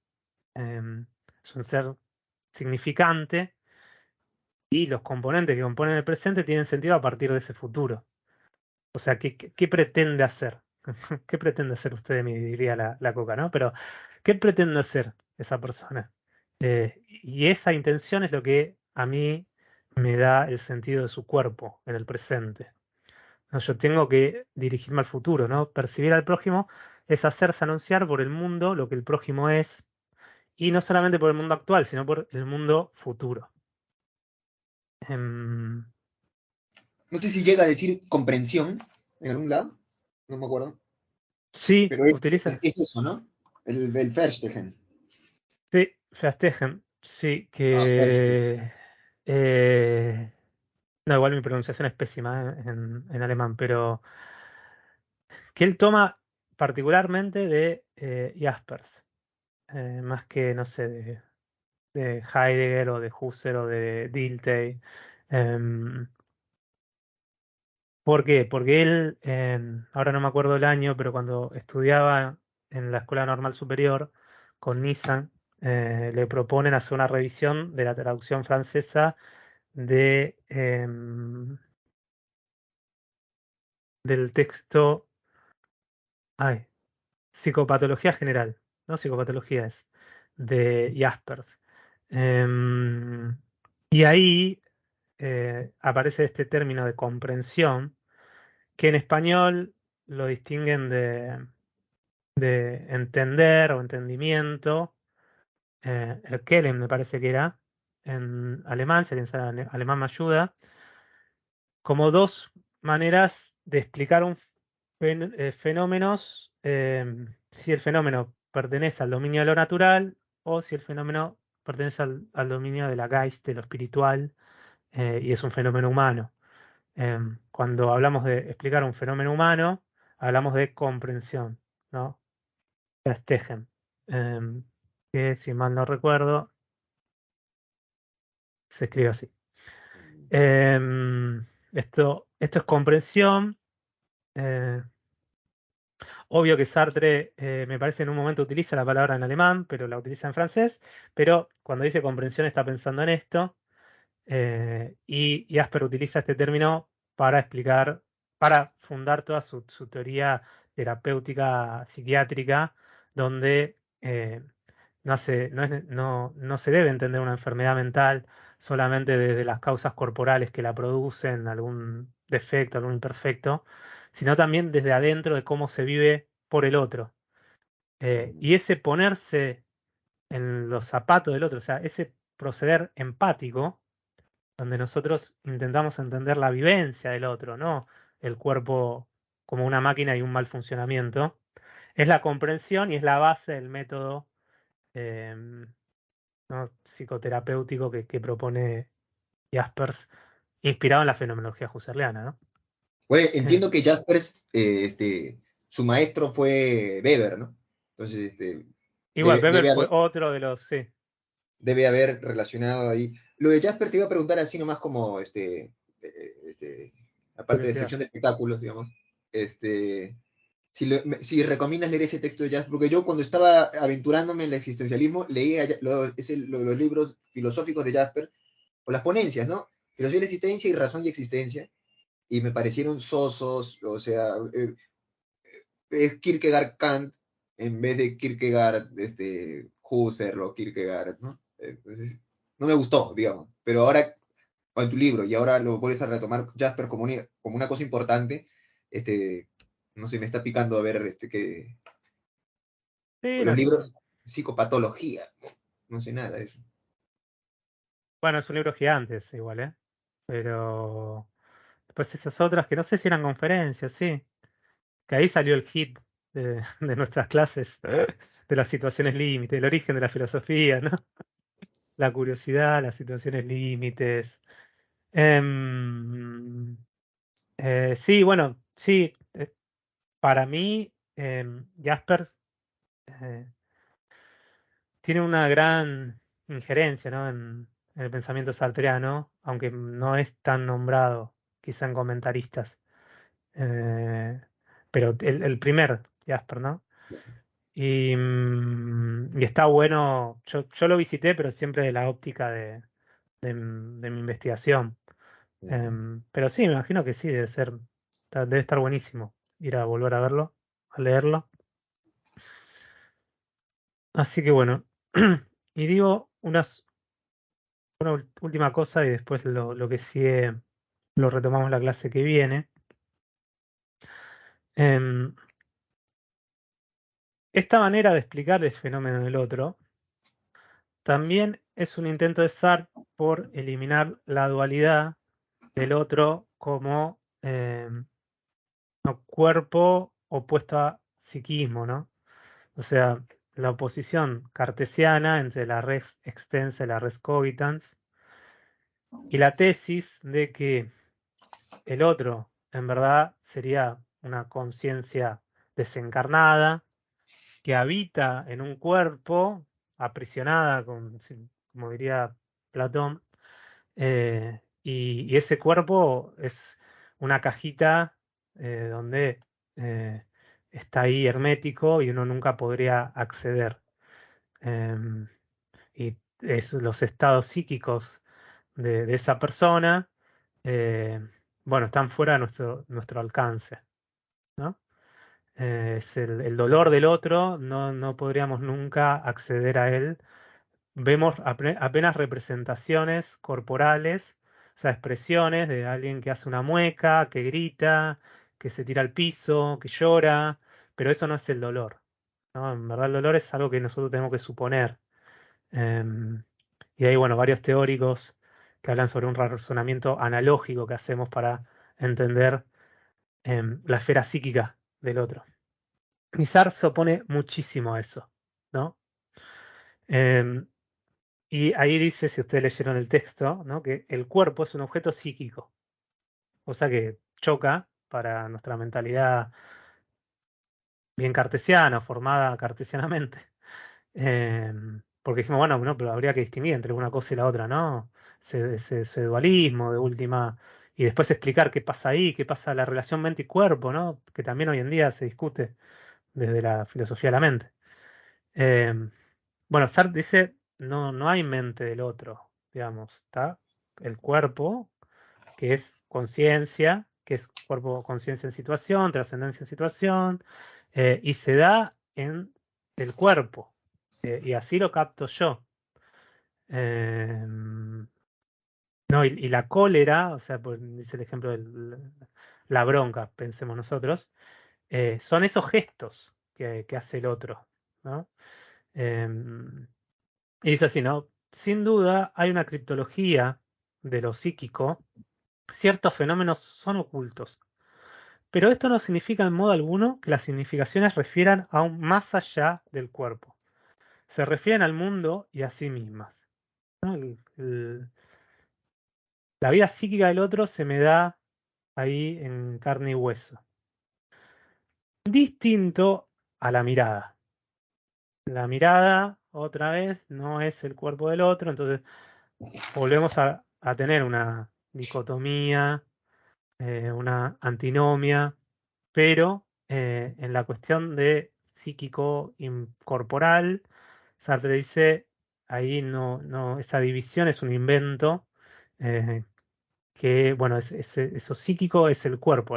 S1: es un ser significante, y los componentes que componen el presente tienen sentido a partir de ese futuro. O sea, ¿qué pretende hacer? ¿Qué pretende hacer usted de mí? Diría la Coca, ¿no? Pero, ¿qué pretende hacer esa persona? Y esa intención es lo que a mí me da el sentido de su cuerpo en el presente. ¿No? Yo tengo que dirigirme al futuro, ¿no? Percibir al prójimo es hacerse anunciar por el mundo lo que el prójimo es, y no solamente por el mundo actual, sino por el mundo futuro. Em,
S2: No sé si llega a decir comprensión en algún lado, no me acuerdo.
S1: sí,
S2: Pero
S1: utiliza.
S2: es eso, ¿no? El Verstehen.
S1: Sí, festejen. Sí,
S2: Ah, Verstehen.
S1: que. No, igual mi pronunciación es pésima en alemán, pero que él toma particularmente de Jaspers, más que, no sé, de Heidegger o de Husserl o de Dilthey. Em, ¿Por qué? Porque él, ahora no me acuerdo el año, pero cuando estudiaba en la Escuela Normal Superior con Nissan, le proponen hacer una revisión de la traducción francesa del texto, ay, Psicopatología General, no Psicopatología es, de Jaspers. Em, y ahí aparece este término de comprensión, que en español lo distinguen de entender o entendimiento, el Kelen me parece que era, en alemán, si alguien sabe alemán me ayuda, como dos maneras de explicar fenómenos, si el fenómeno pertenece al dominio de lo natural o si el fenómeno pertenece al dominio de la Geist, de lo espiritual, y es un fenómeno humano. Cuando hablamos de explicar un fenómeno humano, hablamos de comprensión, ¿no? Festejen. Em, que si mal no recuerdo, se escribe así. Esto es comprensión. eh, Obvio que Sartre, me parece, en un momento utiliza la palabra en alemán, pero la utiliza en francés, pero cuando dice comprensión está pensando en esto, y Asper utiliza este término para explicar, para fundar toda su teoría terapéutica psiquiátrica, donde no se debe entender una enfermedad mental solamente desde las causas corporales que la producen, algún defecto, algún imperfecto, sino también desde adentro de cómo se vive por el otro. Y ese ponerse en los zapatos del otro, o sea, ese proceder empático, donde nosotros intentamos entender la vivencia del otro, no el cuerpo como una máquina y un mal funcionamiento, es la comprensión y es la base del método em, ¿no? psicoterapéutico que propone Jaspers, inspirado en la fenomenología husserliana, ¿no?
S2: Bueno,
S1: Eh,
S2: entiendo que Jaspers, su maestro fue Weber, ¿no? Entonces,
S1: Igual, Weber
S2: debe
S1: fue
S2: haber,
S1: otro de los, sí,
S2: debe haber relacionado ahí. Lo de Jasper te iba a preguntar así nomás como, aparte de
S1: curiosidad.
S2: sección de espectáculos, digamos, si recomiendas leer ese texto de Jasper, porque yo cuando estaba aventurándome en el existencialismo, leía los libros filosóficos de Jasper, o las ponencias, ¿no? Filosofía de la existencia y razón y existencia. y me parecieron sosos, o sea, es Kierkegaard Kant en vez de Kierkegaard Husserl o Kierkegaard, ¿no? Entonces, no me gustó, digamos, pero ahora con tu libro y ahora lo vuelves a retomar Jasper como una cosa importante, no sé, me está picando a ver que
S1: Sí,
S2: los libros psicopatología, no sé nada de eso.
S1: bueno, es un libro gigante ese igual, ¿eh? Pero después esas otras que no sé si eran conferencias, sí. Que ahí salió el hit de nuestras clases, de las situaciones límites, el origen de la filosofía, ¿no? La curiosidad, las situaciones límites. Em, sí, bueno, sí, para mí Jaspers eh, tiene una gran injerencia, ¿no? En el pensamiento sartreano, aunque no es tan nombrado quizá en comentaristas. Eh, pero el primer Jasper, ¿no? Y está bueno, yo lo visité, pero siempre de la óptica de mi investigación. Pero sí, me imagino que sí, debe estar buenísimo ir a volver a verlo, a leerlo. Así que bueno, y digo una última cosa y después lo que sigue lo retomamos la clase que viene. Em, Esta manera de explicar el fenómeno del otro también es un intento de Sartre por eliminar la dualidad del otro como no, cuerpo opuesto a psiquismo, ¿no? O sea, la oposición cartesiana entre la res extensa y la res cogitans, y la tesis de que el otro en verdad sería una conciencia desencarnada que habita en un cuerpo aprisionada, como diría Platón, y ese cuerpo es una cajita donde eh, está ahí hermético y uno nunca podría acceder. Em, y los estados psíquicos de esa persona, eh, bueno, están fuera de nuestro alcance, ¿no? Es el dolor del otro, no podríamos nunca acceder a él. Vemos apenas representaciones corporales, o sea, expresiones de alguien que hace una mueca, que grita, que se tira al piso, que llora, pero eso no es el dolor, ¿no? En verdad el dolor es algo que nosotros tenemos que suponer. Em, y hay, bueno, varios teóricos que hablan sobre un razonamiento analógico que hacemos para entender la esfera psíquica del otro. Y Sartre se opone muchísimo a eso, ¿no? Em, y ahí dice, si ustedes leyeron el texto, ¿no? Que el cuerpo es un objeto psíquico, cosa que choca para nuestra mentalidad bien cartesiana, formada cartesianamente. Porque dijimos, bueno, no, pero habría que distinguir entre una cosa y la otra, ¿no? Ese dualismo de última, y después explicar qué pasa ahí, qué pasa la relación mente y cuerpo, ¿no? Que también hoy en día se discute desde la filosofía de la mente. Em, bueno, Sartre dice, no hay mente del otro, digamos, está el cuerpo, que es conciencia, que es cuerpo, conciencia en situación, trascendencia en situación, y se da en el cuerpo, y así lo capto yo. No, y la cólera, o sea, dice el ejemplo de la bronca, pensemos nosotros, son esos gestos que hace el otro, ¿no? Em, Y dice así, ¿no? Sin duda hay una criptología de lo psíquico, ciertos fenómenos son ocultos, pero esto no significa en modo alguno que las significaciones refieran aún más allá del cuerpo. Se refieren al mundo y a sí mismas, ¿no? La vida psíquica del otro se me da ahí en carne y hueso. Distinto a la mirada. La mirada, otra vez, no es el cuerpo del otro, entonces volvemos a tener una dicotomía, una antinomia, pero en la cuestión de psíquico corporal, Sartre dice, ahí esa división es un invento, eh, que, bueno, eso psíquico es el cuerpo.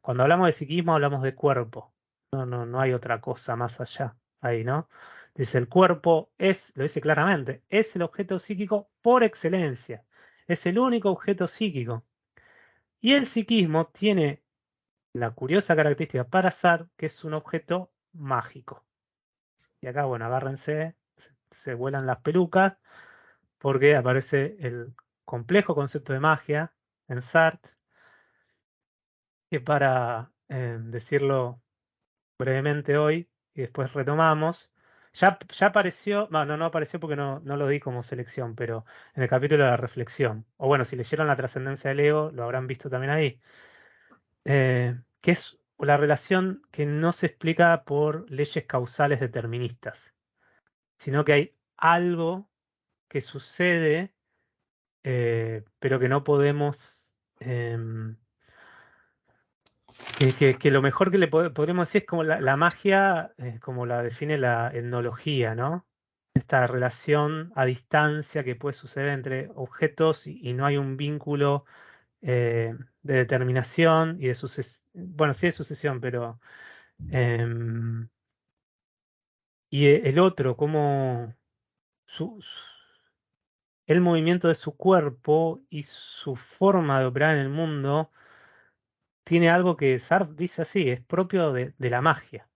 S1: Cuando hablamos de psiquismo hablamos de cuerpo. No hay otra cosa más allá ahí, ¿no? Dice, el cuerpo lo dice claramente, es el objeto psíquico por excelencia. Es el único objeto psíquico. Y el psiquismo tiene la curiosa característica para Sartre que es un objeto mágico. Y acá, bueno, agárrense, se vuelan las pelucas, porque aparece el complejo concepto de magia en Sartre, que para decirlo brevemente hoy, y después retomamos, ya apareció, no apareció porque no lo di como selección, pero en el capítulo de la reflexión, o bueno, si leyeron La trascendencia del ego, lo habrán visto también ahí, que es la relación que no se explica por leyes causales deterministas, sino que hay algo que sucede, pero que no podemos, que lo mejor que le podríamos decir es como la magia, como la define la etnología, ¿no? Esta relación a distancia que puede suceder entre objetos y no hay un vínculo de determinación y de sucesión, bueno, sí de sucesión, pero em, y el otro, como el movimiento de su cuerpo y su forma de operar en el mundo tiene algo que Sartre dice así, es propio de la magia.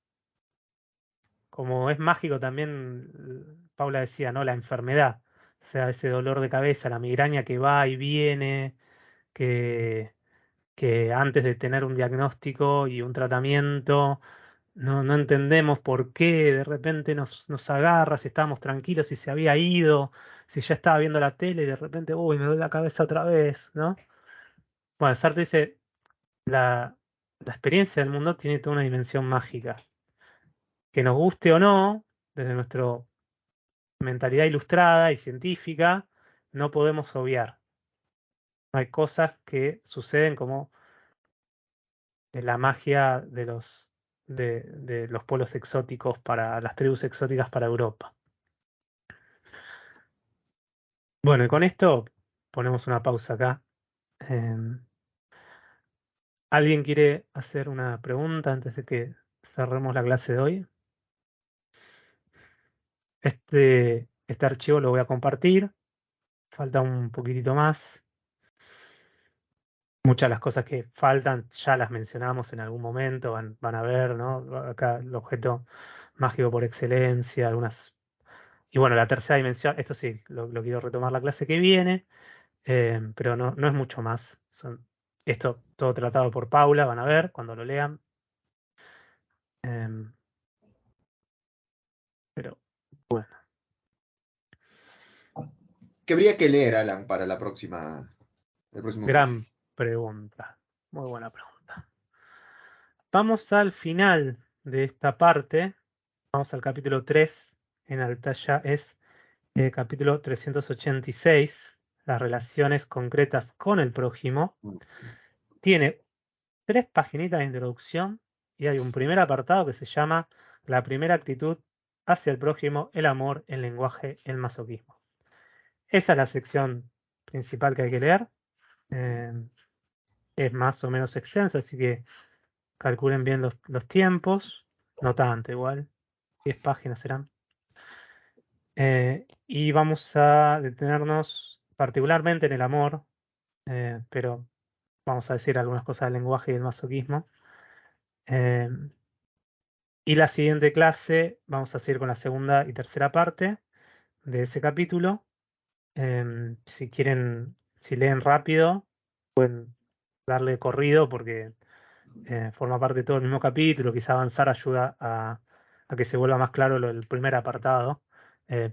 S1: Como es mágico también, Paula decía, ¿no? La enfermedad, o sea, ese dolor de cabeza, la migraña que va y viene, que, que antes de tener un diagnóstico y un tratamiento, no entendemos por qué de repente nos agarra, si estábamos tranquilos, si se había ido, si ya estaba viendo la tele y de repente, uy, me duele la cabeza otra vez, ¿no? Bueno, Sartre dice, la experiencia del mundo tiene toda una dimensión mágica. Que nos guste o no, desde nuestra mentalidad ilustrada y científica, no podemos obviar. Hay cosas que suceden como la magia de los pueblos exóticos para las tribus exóticas para Europa. Bueno, y con esto ponemos una pausa acá. ¿Alguien quiere hacer una pregunta antes de que cerremos la clase de hoy? Este archivo lo voy a compartir. Falta un poquitito más. Muchas de las cosas que faltan ya las mencionamos en algún momento, van a ver, ¿no? Acá el objeto mágico por excelencia, algunas. Y bueno, la tercera dimensión, esto sí, lo quiero retomar la clase que viene, pero no es mucho más. Esto todo tratado por Paula, van a ver cuando lo lean. Em, pero bueno,
S2: ¿Qué habría que leer, Alan, para el próximo curso?
S1: gran pregunta, muy buena pregunta. Vamos al final de esta parte, vamos al capítulo 3, en Altaya es capítulo 386, las relaciones concretas con el prójimo. Tiene 3 paginitas de introducción y hay un primer apartado que se llama La primera actitud hacia el prójimo, el amor, el lenguaje, el masoquismo. Esa es la sección principal que hay que leer. Es más o menos extensa, así que calculen bien los tiempos. No tanto, igual. 10 páginas serán. Y vamos a detenernos particularmente en el amor, pero vamos a decir algunas cosas del lenguaje y del masoquismo. Y la siguiente clase vamos a seguir con la segunda y tercera parte de ese capítulo. Si quieren, si leen rápido, pueden darle corrido porque forma parte de todo el mismo capítulo. Quizá avanzar ayuda a que se vuelva más claro el primer apartado.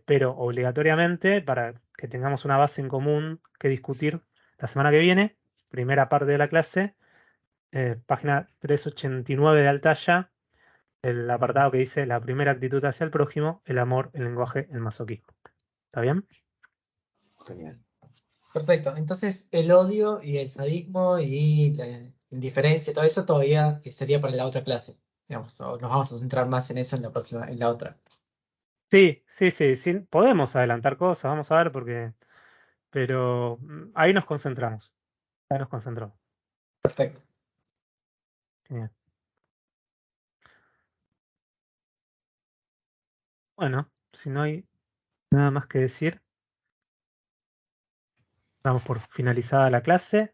S1: Pero obligatoriamente, para que tengamos una base en común que discutir la semana que viene, primera parte de la clase, página 389 de Altaya, el apartado que dice la primera actitud hacia el prójimo, el amor, el lenguaje, el masoquismo. ¿Está bien?
S2: Genial.
S7: Perfecto. Entonces, el odio y el sadismo y la indiferencia, todo eso todavía sería para la otra clase. Digamos, o nos vamos a centrar más en eso en la próxima, en la otra.
S1: Sí. Podemos adelantar cosas, vamos a ver, pero ahí nos concentramos. Ya nos concentró.
S7: Perfecto.
S1: Genial. Bueno, si no hay nada más que decir, damos por finalizada la clase.